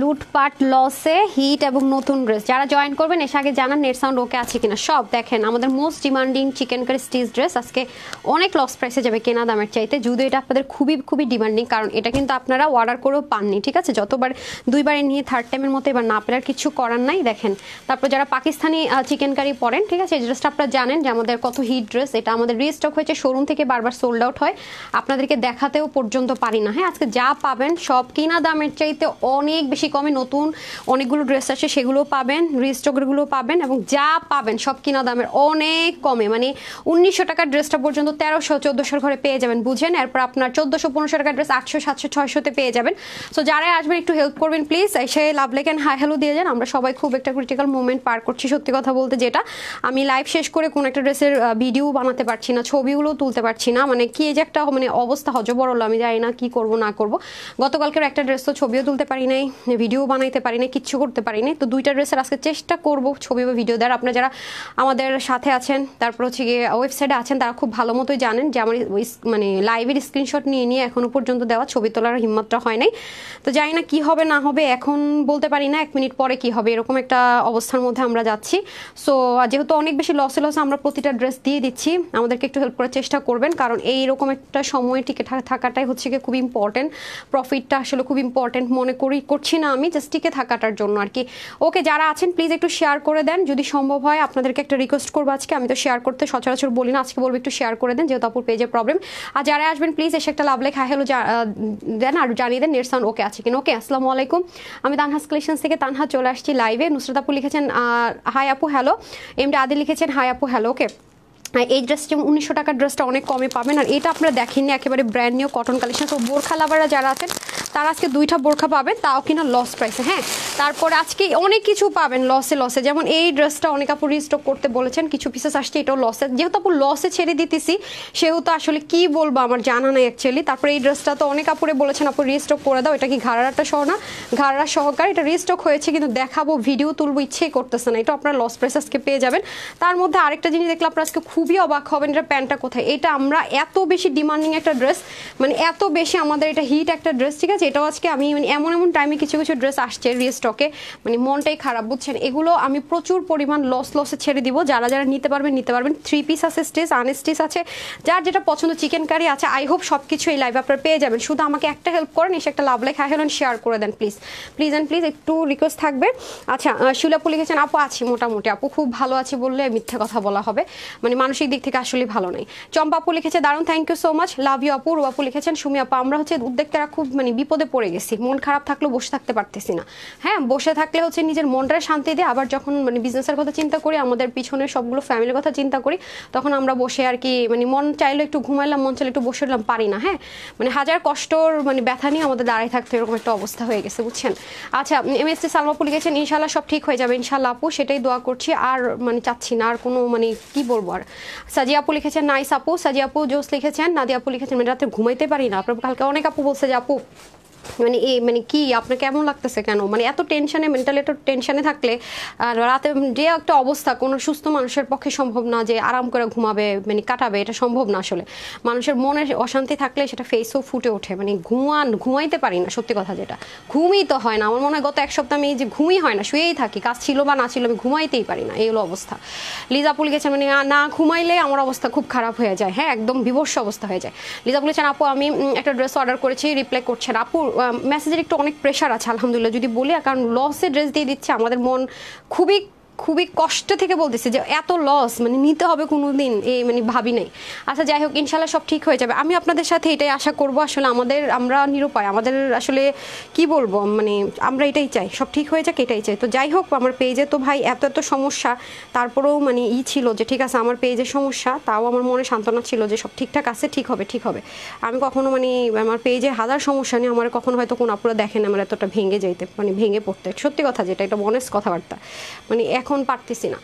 লুটপাট লসে হিট এবং নতুন ড্রেস যারা জয়েন করবেন এসে আগে জানান নেট সাউন্ড ওকে আছে কিনা। সব দেখেন আমাদের most demanding chicken curry stitch dress আজকে অনেক লস প্রাইসে যাবে কেনা দামের চাইতে, যদিও এটা আপনাদের খুবই খুবই ডিমান্ডিং, কারণ এটা কিন্তু আপনারা অর্ডার করেও পাননি, ঠিক আছে? যতবার দুইবারে নিয়ে থার্ড টাইমের মতো এবার না পেলার কিছু করার নাই। দেখেন তারপর যারা পাকিস্তানি চিকেন কারি পরেন, ঠিক আছে, এই ড্রেসটা আপনারা জানেন যে আমাদের কত হিট ড্রেস, এটা আমাদের রিস্টক হয়েছে শোরুম থেকে, বারবার সোল্ড আউট হয়, আপনাদেরকে দেখাতেও পর্যন্ত পারি না। হ্যাঁ, আজকে যা পাবেন সব কিনা দামের চাইতে অনেক বেশি কমে, নতুন অনেকগুলো ড্রেস আছে সেগুলো পাবেন, রিস্টকগুলো পাবেন, এবং যা পাবেন সব কিনা দামের অনেক কমে, মানে 1900 টাকার ড্রেসটা পর্যন্ত 1300-1400 ঘরে পেয়ে যাবেন, বুঝেন? এরপর আপনার 1400-1500 টাকার ড্রেস 800-700-600-তে পেয়ে যাবেন। সো যারা আসবেন একটু হেল্প করবেন প্লিজ, এসে লাভ লেখেন, হাই হ্যালো দিয়ে যান। আমরা সবাই খুব একটা ক্রিটিক্যাল মোমেন্ট পার করছি, সত্যি কথা বলতে, যেটা আমি লাইভ শেষ করে কোন একটা ড্রেসের ভিডিও বানাতে পারছি না, ছবিগুলো তুলতে পারছি না, মানে কি যে একটা মানে অবস্থা হজবরল, আমি জানি না কি করব না করব। গতকালকের একটা ড্রেস তো ছবিও তুলতে পারি নাই, ভিডিও বানাইতে পারি নাই, কিচ্ছু করতে পারি নাই। তো দুইটা ড্রেসের আজকে চেষ্টা করব ছবি বা ভিডিও দেওয়ার। আপনারা যারা আমাদের সাথে আছেন, তারপর হচ্ছে গিয়ে ওয়েবসাইটে আছেন, তারা খুব ভালো মতোই জানেন যে আমার মানে লাইভের স্ক্রিনশট নিয়ে নিয়ে এখনো পর্যন্ত দেওয়া ছবি তোলার হিম্মতটা হয় নাই। তো জানি না কি হবে না হবে, এখন বলতে পারি না, 1 মিনিট পরে কি হবে, এরকম একটা অবস্থার মধ্যে আমরা যাচ্ছি। সো যেহেতু অনেক বেশি লসে আমরা প্রতিটা ড্রেস দিয়ে দিচ্ছি, আমাদেরকে একটু হেল্প করার চেষ্টা করবেন, কারণ এইরকম একটা সময় টিকে থাকাটাই হচ্ছে গিয়ে খুব ইম্পর্টেন্ট, প্রফিটটা আসলে খুব ইম্পর্টেন্ট মনে করছি না আমি, জাস্ট টিকে থাকাটার জন্য আর কি। ওকে, যারা আছেন প্লিজ একটু শেয়ার করে দেন যদি সম্ভব হয়, আপনাদেরকে একটা রিকোয়েস্ট করবো আজকে, আমি তো শেয়ার করতে সচরাচর বলি না, আজকে বলবো একটু শেয়ার করে দেন, যেহেতু আপুর পেজে প্রবলেম। আর যারা আসবেন প্লিজ এসে একটা লাভ লেখ হাই হ্যালো দেন আর জানিয়ে দেন নেট সাউন্ড ওকে আছে কিনা। ওকে, আসসালামু আলাইকুম, আমি তানহাস কালেকশনস থেকে তানহা চলে আসছি লাইভে। নুসরাত আপু লিখেছেন হাই আপু হ্যালো, এমডি আদি লিখেছেন হাই আপু হ্যালো। ওকে, এই ড্রেসটা 1900 টাকার ড্রেসটা অনেক কমে পাবেন, আর এটা আপনারা দেখেননি, একেবারে ব্র্যান্ড নিউ কটন কালেকশন। তো বোরখা লাভাররা যারা আছেন তারা আজকে 2টা বোরখা পাবেন, তাও কিনা লস প্রাইসে। হ্যাঁ, তারপরে আজকে অনেক কিছু পাবেন লসে, যেমন এই ড্রেসটা অনেক আপু রিস্টক করতে বলেছেন, কিছু পিসেস আসছে, এটাও লসে, যেহেতু আপু লসে ছেড়ে দিতেছি সেহেতু আসলে কি বলবো আমার জানা নাই অ্যাকচুয়ালি। তারপরে এই ড্রেসটা তো অনেক আপুরে বলেছেন আপু রিস্টক করে দাও, এটা কি ঘাড়াটা সহ না, ঘাড়া সহকারে এটা রিস্টক হয়েছে, কিন্তু দেখাবো ভিডিও তুলবো ইচ্ছেই করতেছে না, এটা আপনার লস প্রাইস আজকে পেয়ে যাবেন। তার মধ্যে আরেকটা জিনিস দেখলে আপনার আজকে খুবই অবাক হবেন, এটা প্যান্টটা কোথায়, এটা আমরা এত বেশি ডিমান্ডিং একটা ড্রেস, মানে এত বেশি আমাদের এটা হিট একটা ড্রেস, ঠিক আছে? এটাও আজকে আমি মানে এমন টাইমে কিছু ড্রেস আসছে রিস্টকে, মানে মনটাই খারাপ, বুঝছেন? এগুলো আমি প্রচুর পরিমাণ লসে ছেড়ে দিব, যারা নিতে পারবেন 3 পিস আছে, স্টিচ আনস্টিচ আছে, যার যেটা পছন্দ, চিকেন কারি আছে, আই হোপ সব কিছু এই লাইভে আপনারা পেয়ে যাবেন। শুধু আমাকে একটা হেল্প করেন, এসে একটা love like hi hello share করে দেন প্লিজ অ্যান্ড প্লিজ, একটু রিকোয়েস্ট থাকবে। আচ্ছা, শিলাপু লিখেছেন আপু আছি মোটামুটি, আপু খুব ভালো আছি বললে মিথ্যা কথা বলা হবে, মানে মানসিক দিক থেকে আসলে ভালো নাই। চম্পা আপু লিখেছে দারুণ, thank you so much, love you আপু। রু আপু লিখেছেন সুমি আপু আমরা হচ্ছে উদ্যোক্তারা খুব মানে বিপদে পড়ে গেছি, মন খারাপ থাকলেও বসে থাকতে পারতেছি না। হ্যাঁ, বসে থাকলে হচ্ছে নিজের মনটা শান্তি দেয়, আবার যখন মানে বিজনেসের কথা চিন্তা করি, আমাদের পিছনের সবগুলো ফ্যামিলির কথা চিন্তা করি, তখন আমরা বসে আর কি মানে মন চাইলে একটু ঘুমাইলাম, মন চাইলে একটু বসে এলাম, পারি না। হ্যাঁ, মানে হাজার কষ্টর মানে ব্যথা নিয়ে আমাদের দাঁড়ায় থাকতে এরকম একটা অবস্থা হয়ে গেছে, বুঝছেন? আচ্ছা, এমএসসি সালমাপু লিখেছেন ইনশাল্লাহ সব ঠিক হয়ে যাবে, ইনশাল্লাহ আপু সেটাই দোয়া করছি, আর মানে চাচ্ছি না আর কোনো মানে কি বলবো আর। সাজিয়া আপু লিখেছেন নাইস আপু, সাজিয়া আপু জোস লিখেছেন, নাদিয়া আপু লিখেছেন মানে রাতে ঘুমাইতে পারি না। আপনার কালকে অনেক আপু বলছে যে আপু মানে এই মানে কি আপনার কেমন লাগতেছে, কেন মানে এত টেনশনে, মেন্টালি এত টেনশনে থাকলে আর রাতে যে একটা অবস্থা, কোনো সুস্থ মানুষের পক্ষে সম্ভব না যে আরাম করে ঘুমাবে মানে কাটাবে, এটা সম্ভব না আসলে। মানুষের মনে অশান্তি থাকলে সেটা ফেসও ফুটে ওঠে, মানে ঘুমাইতে পারি না, সত্যি কথা যেটা, ঘুমই তো হয় না। আমার মনে হয় গত 1 সপ্তাহ আমি যে ঘুমই হয় না, শুয়েই থাকি, কাজ ছিল বা না ছিল আমি ঘুমাইতেই পারি না, এই হলো অবস্থা। লিজা আপু লিখেছেন মানে না ঘুমাইলে আমার অবস্থা খুব খারাপ হয়ে যায়, হ্যাঁ একদম বিভৎস অবস্থা হয়ে যায়। লিজা বলেছেন আপু আমি একটা ড্রেস অর্ডার করেছি, রিপ্লাই করছেন আপু, মেসেজের একটু অনেক প্রেশার আছে আলহামদুলিল্লাহ যদি বলি, কারণ লসে ড্রেস দিয়ে দিচ্ছে, আমাদের মন খুবই কষ্ট থেকে বলতেছে যে এত লস মানে নিতে হবে কোনোদিন, এই মানে ভাবি নাই। আচ্ছা যাই হোক, ইনশাল্লাহ সব ঠিক হয়ে যাবে, আমি আপনাদের সাথে এটাই আশা করব। আসলে আমরা নিরুপায়, আমাদের আসলে কি বলবো, মানে আমরা এটাই চাই সব ঠিক হয়ে যাক, এটাই চাই। তো যাই হোক, আমার পেজে তো ভাই এত সমস্যা, তারপরেও মানে ছিল যে ঠিক আছে আমার পেজের সমস্যা, তাও আমার মনে সান্ত্বনা ছিল যে সব ঠিকঠাক আছে, ঠিক হবে। আমি কখনো মানে আমার পেজে হাজার সমস্যা নিয়ে আমার কখনো হয়তো কোনো আপুরা দেখেন আমার এতটা ভেঙে যাইতে, মানে ভেঙে পড়তে, সত্যি কথা যেটা, এটা অনেস্ট কথাবার্তা, মানে এখন পারতেছি না।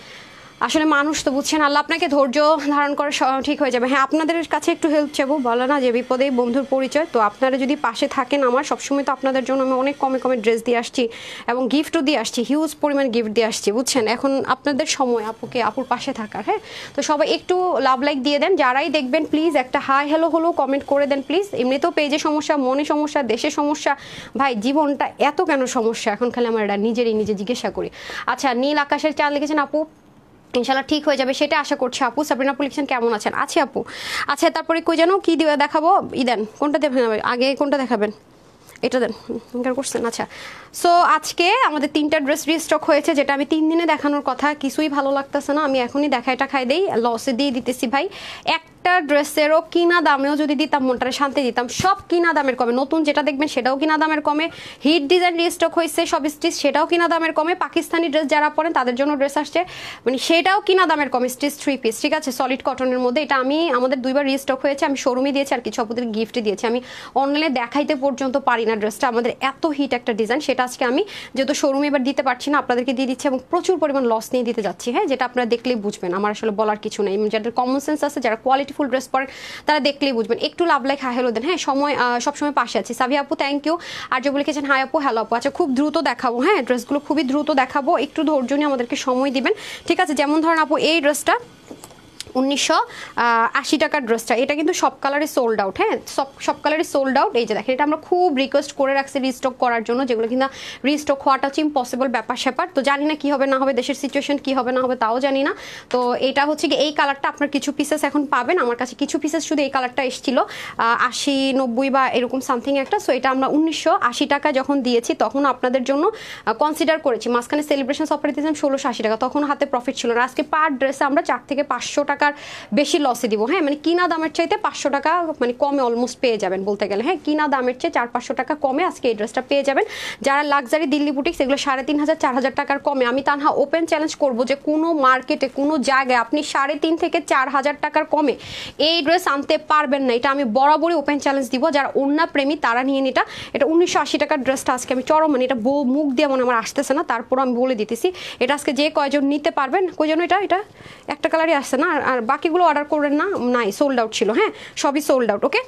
আসলে মানুষ তো বুঝছেন, আল্লাহ আপনাকে ধৈর্য ধারণ করে ঠিক হয়ে যাবে। হ্যাঁ, আপনাদের কাছে একটু হেল্প চাইবো, বলে না যে বিপদেই বন্ধুর পরিচয়। তো আপনারা যদি পাশে থাকেন আমার, সবসময় তো আপনাদের জন্য আমি অনেক কমে কমে ড্রেস দিয়ে আসছি এবং গিফটও দিয়ে আসছি, হিউজ পরিমাণ গিফট দিয়ে আসছি, বুঝছেন। এখন আপনাদের সময় আপুর পাশে থাকার। হ্যাঁ, তো সবাই একটু লাভ লাইক দিয়ে দেন, যারাই দেখবেন প্লিজ একটা হাই হ্যালো হলেও কমেন্ট করে দেন প্লিজ। এমনিতেও পেজে সমস্যা, মনে সমস্যা, দেশে সমস্যা, ভাই জীবনটা এত কেন সমস্যা এখন, খালি আমার এটা নিজে জিজ্ঞাসা করি। আচ্ছা, নীল আকাশের চাঁদ লিখেছেন আপু, ইনশাল্লাহ ঠিক হয়ে যাবে, সেটা আশা করছি আপু। সাবরিনা আপু লিখছেন কেমন আছেন? আছে আপু। আচ্ছা, তারপরে কই যেন কি দিয়ে দেখাবো, দেন কোনটা দেবেন আগে, কোনটা দেখাবেন? এটা দেন, করছেন। আচ্ছা, সো আজকে আমাদের 3টা ড্রেস রিস্টক হয়েছে, যেটা আমি 3 দিনে দেখানোর কথা, কিছুই ভালো লাগতেছে না, আমি এখনই দেখাইটা খাই দেই, লসে দিয়ে দিতেছি ভাই। একটা ড্রেসেরও কিনা দামেও যদি দিতাম মনটারে শান্তি দিতাম। সব কিনা দামের কমে, নতুন যেটা দেখবেন সেটাও কিনা দামের কমে, হিট ডিজাইন রিস্টক হয়েছে সব স্টিচ, সেটাও কিনা দামের কমে, পাকিস্তানি ড্রেস যারা পরেন তাদের জন্য ড্রেস আসছে, মানে সেটাও কিনা দামের কমে, স্টিচ 3 পিস, ঠিক আছে, সলিড কটনের মধ্যে। এটা আমাদের 2বার রিস্টক হয়েছে, আমি শোরুমে দিয়েছি আর কিছু আপুদের গিফট দিয়েছি, আমি অনলাইনে দেখাইতে পর্যন্ত পারি না ড্রেসটা, আমাদের এত হিট একটা ডিজাইন। সেটা আজকে আমি যেহেতু শোরুমে এবার দিতে পারছি না, আপনাদেরকে দিয়ে দিচ্ছি এবং প্রচুর পরিমাণ লস নিয়ে দিতে যাচ্ছি। হ্যাঁ, যেটা আপনারা দেখলেই বুঝবেন, আমার আসলে বলার কিছু নেই, যাদের কমন সেন্স আছে, যারা কোয়ালিটিফুল ড্রেস পরেন তারা দেখলেই বুঝবেন। একটু লাভ লাইক হাই হ্যালো দেন। হ্যাঁ, সবসময় পাশে আছি। সাভি আপু থ্যাংক ইউ। আর যে লিখেছেন হাই আপু, হ্যালো আপু। আচ্ছা, খুব দ্রুত দেখাবো, হ্যাঁ ড্রেসগুলো খুবই দ্রুত দেখাবো, একটু ধৈর্য নিয়ে আমাদেরকে সময় দিবেন, ঠিক আছে। যেমন ধরেন আপু এই ড্রেসটা 1980 টাকার ড্রেসটা, এটা কিন্তু সব কালারে সোল্ড আউট। হ্যাঁ, সব কালারে সোল্ড আউট। এই যে দেখেন, এটা আমরা খুব রিকোয়েস্ট করে রাখছি রিস্টক করার জন্য, যেগুলো কিন্তু রিস্টক হওয়াটা হচ্ছে ইম্পসিবল ব্যাপার স্যাপার। তো জানি না কি হবে না হবে, দেশের সিচুয়েশন কি হবে না হবে তাও জানি না। তো এটা হচ্ছে কি, এই কালারটা আপনার কিছু পিসেস এখন পাবেন, আমার কাছে কিছু পিসেস শুধু এই কালারটা এসেছিল 80-90 বা এরকম সামথিং একটা। সো এটা আমরা 1980 টাকা যখন দিয়েছি তখন আপনাদের জন্য কনসিডার করেছি। মাঝখানে সেলিব্রেশন অফার দিয়েছিলাম 1680 টাকা, তখন হাতে প্রফিট ছিল না। আজকে পার ড্রেসে আমরা 400 থেকে 500 টাকার বেশি লসে দিব। হ্যাঁ, মানে কিনা দামের চাইতে 500 টাকা মানে কমে অলমোস্ট পেয়ে যাবেন বলতে গেলে। হ্যাঁ, কিনা দামের চেয়ে 400-500 টাকা কমে আজকে এই ড্রেসটা পেয়ে যাবেন। যারা লাক্সারি দিল্লি বুটিক্স, এগুলো 3500-4000 টাকার কমে, আমি তানহা ওপেন চ্যালেঞ্জ করবো যে কোনো মার্কেটে কোনো জায়গায় আপনি 3.5 থেকে 4000 টাকার কমে এই ড্রেস আনতে পারবেন না। এটা আমি বরাবরই ওপেন চ্যালেঞ্জ দিব। যারা ওন্না প্রেমী তারা নিয়ে এটা 1980 টাকার ড্রেসটা আজকে আমি চরম, মানে এটা মুখ দিয়ে মনে আমার আসতেছে না, তারপর আমি বলে দিতেছি এটা আজকে যে কয়জন নিতে পারবেন, কয়জন, এটা একটা কালারই আসছে না, আর বাকিগুলো অর্ডার করেন না, নাই সোল্ড আউট ছিল। হ্যাঁ, সবই সোল্ড আউট। ওকে,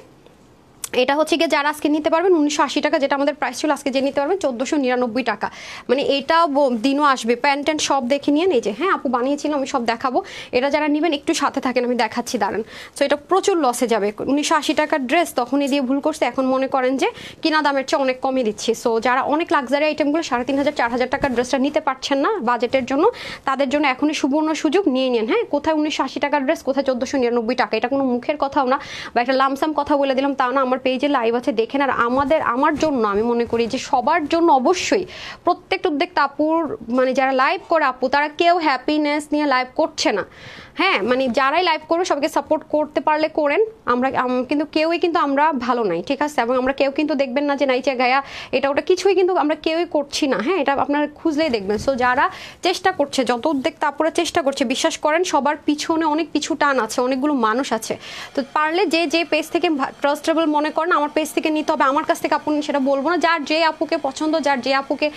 এটা হচ্ছে গিয়ে যারা আজকে নিতে পারবেন 1980 টাকা, যেটা আমাদের প্রাইস ছিল, আজকে যে নিতে পারবেন 1499 টাকা। মানে এটাও দিনও আসবে, প্যান্ট ট্যান্ট সব দেখে নিয়ে এই যে, হ্যাঁ আপু বানিয়েছিলাম, আমি সব দেখাবো। এটা যারা নেবেন একটু সাথে থাকেন, আমি দেখাচ্ছি দাঁড়ান। সো এটা প্রচুর লসে যাবে। 1980 টাকার ড্রেস তখনই দিয়ে ভুল করছে, এখন মনে করেন যে কিনা দামের চেয়ে অনেক কমে দিচ্ছি। সো যারা অনেক লাক্সারি আইটেমগুলো 3500-4000 টাকার ড্রেসটা নিতে পারছেন না বাজেটের জন্য, তাদের জন্য এখনই সুবর্ণ সুযোগ, নিয়ে নিন। হ্যাঁ, কোথায় 1980 টাকার ড্রেস, কোথায় 1499 টাকা, এটা কোনো মুখের কথাও না বা একটা লামসাম কথা বলে দিলাম তা না। আমার পেজে লাইভ আছে, দেখেন। আর আমার জন্য আমি মনে করি যে সবার জন্য অবশ্যই প্রত্যেকটা উদ্যোক্তা আপুর, মানে যারা লাইভ করে আপু, তারা কেউ হ্যাপিনেস নিয়ে লাইভ করছে না। হ্যাঁ, মানে যারাই লাইভ করবে সবাইকে সাপোর্ট করতে পারলে করেন। আমরা কিন্তু কেউই কিন্তু আমরা ভালো নাই, ঠিক আছে, এবং আমরা কেউ কিন্তু দেখবেন না যে নাইচা গায়া এটা ওটা কিছুই কিন্তু আমরা কেউই করছি না। হ্যাঁ, এটা আপনারা খুঁজলেই দেখবেন। সো যারা চেষ্টা করছে, যত উদ্যোক্তা আপুরা চেষ্টা করছে, বিশ্বাস করেন সবার পিছনে অনেক পিছু টান আছে, অনেকগুলো মানুষ আছে। তো পারলে যে পেজ থেকে ট্রাস্টেবল মনে করেন আমার পেজ থেকে নিতে হবে, আমার কাছ থেকে আপনি সেটা বলবো না। যার যে আপুকে পছন্দ, যার যে আপুকে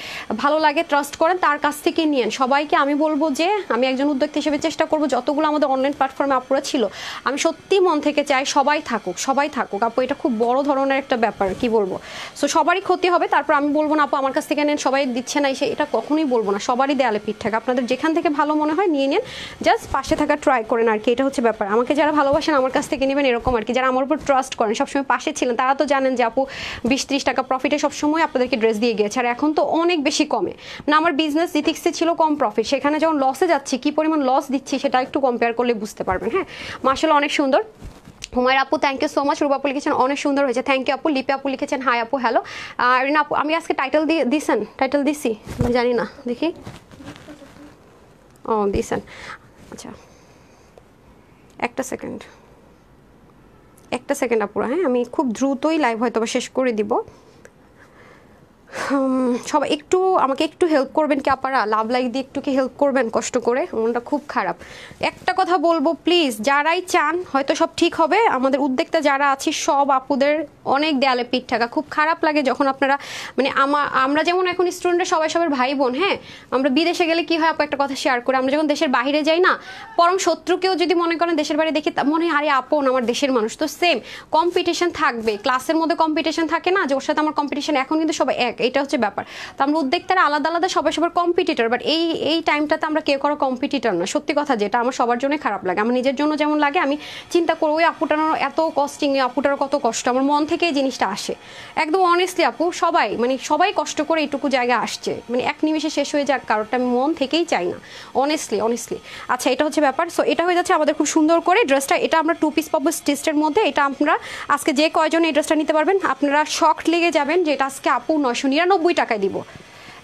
ভালো লাগে, ট্রাস্ট করেন, তার কাছ থেকে নিয়েন। সবাইকে আমি বলবো যে আমি একজন উদ্যোক্তা হিসেবে চেষ্টা করবো যতগুলো আমাদের অনলাইন প্ল্যাটফর্মে আপুরা ছিল, আমি সত্যি মন থেকে চাই সবাই থাকুক আপু। এটা খুব বড় ধরনের একটা ব্যাপার, কি বলবো। সো সবারই ক্ষতি হবে, তারপর আমি বলবো না আপু আমার কাছ থেকে নেন, সবাই দিচ্ছে না, এটা কখনোই বলবো না। সবারই দেয়ালে পিঠ থাকে, আপনাদের যেখান থেকে ভালো মনে হয় নিয়ে নিন, জাস্ট পাশে থাকা ট্রাই করেন আর কি। এটা হচ্ছে ব্যাপার। আমাকে যারা ভালোবাসেন আমার কাছ থেকে নেবেন, এরকম আর কি। যারা আমার উপর ট্রাস্ট করেন, সবসময় পাশে ছিলেন, তারা তো জানেন যে আপু 20-30 টাকা প্রফিটে সবসময় আপনাদেরকে ড্রেস দিয়ে গিয়েছে। আর এখন তো অনেক বেশি কমে না। আমার বিজনেস ইথিক্সে ছিল কম প্রফিট, সেখানে যখন লসে যাচ্ছি, কি পরিমাণ লস দিচ্ছি সেটা একটু কম্পেয়ার করলে বুঝতে পারবেন। হ্যাঁ, মাশাআল্লাহ অনেক সুন্দর। হুমায়রা আপু থ্যাংক ইউ সো মাচ। রূপা আপু লিখেছেন অনেক সুন্দর হয়েছে, থ্যাংক ইউ আপু। লিপি আপু লিখেছেন হাই আপু হ্যালো। রিনা আপু, আমি আজকে টাইটেল দিছি আমি জানি না, দেখি। ও দিছেন, আচ্ছা একটা সেকেন্ড আপুরা। হ্যাঁ, আমি খুব দ্রুতই লাইভ হয়তো শেষ করে দিব। সবাই একটু আমাকে একটু হেল্প করবেন কি আপনারা, লাভ লাইক দিয়ে একটু কি হেল্প করবেন কষ্ট করে, মনটা খুব খারাপ। একটা কথা বলবো প্লিজ, যারাই চান হয়তো সব ঠিক হবে, আমাদের উদ্যোক্তা যারা আছি সব আপুদের অনেক দেয়ালে পিঠ ঠেকা। খুব খারাপ লাগে যখন আপনারা মানে আমরা যেমন এখন স্টুডেন্টরা সবাই সবার ভাই বোন, হ্যাঁ আমরা বিদেশে গেলে কি হয় আপু একটা কথা শেয়ার করে, আমরা যখন দেশের বাইরে যাই না, পরম শত্রুকেও যদি মনে করেন দেশের বাইরে দেখি মনে হয় আরে আপন আমার দেশের মানুষ। তো সেম কম্পিটিশন থাকবে, ক্লাসের মধ্যে কম্পিটিশন থাকে না যে ওর সাথে আমার কম্পিটিশন, এখন কিন্তু সবাই এক, এটা হচ্ছে ব্যাপার। তো আমরা উদ্যোক্তারা আলাদা আলাদা সবাই সবার কম্পিটিটর, বাট এই টাইমটাতে আমরা কেউ কারো কম্পিটিটর না। সত্যি কথা যেটা আমার সবার জন্য খারাপ লাগে, আমার নিজের জন্য যেমন লাগে, আমি চিন্তা করি ওই আপুটার এত কস্টিং, আপুটার কত কষ্ট, আমার মন থেকে এই জিনিসটা আসে একদম অনেস্টলি আপু। সবাই মানে সবাই কষ্ট করে এইটুকু জায়গা আসছে, মানে এক নিমিষে শেষ হয়ে যাক কারোরটা আমি মন থেকেই চাই না, অনেস্টলি। আচ্ছা এটা হচ্ছে ব্যাপার। সো এটা হয়ে যাচ্ছে আমাদের খুব সুন্দর করে ড্রেসটা, এটা আমরা 2 পিস পাবো স্টিচের মধ্যে। এটা আপনারা আজকে যে কয়জন এই ড্রেসটা নিতে পারবেন আপনারা শকড লেগে যাবেন যে এটা আজকে আপু 999 টাকায় দিব,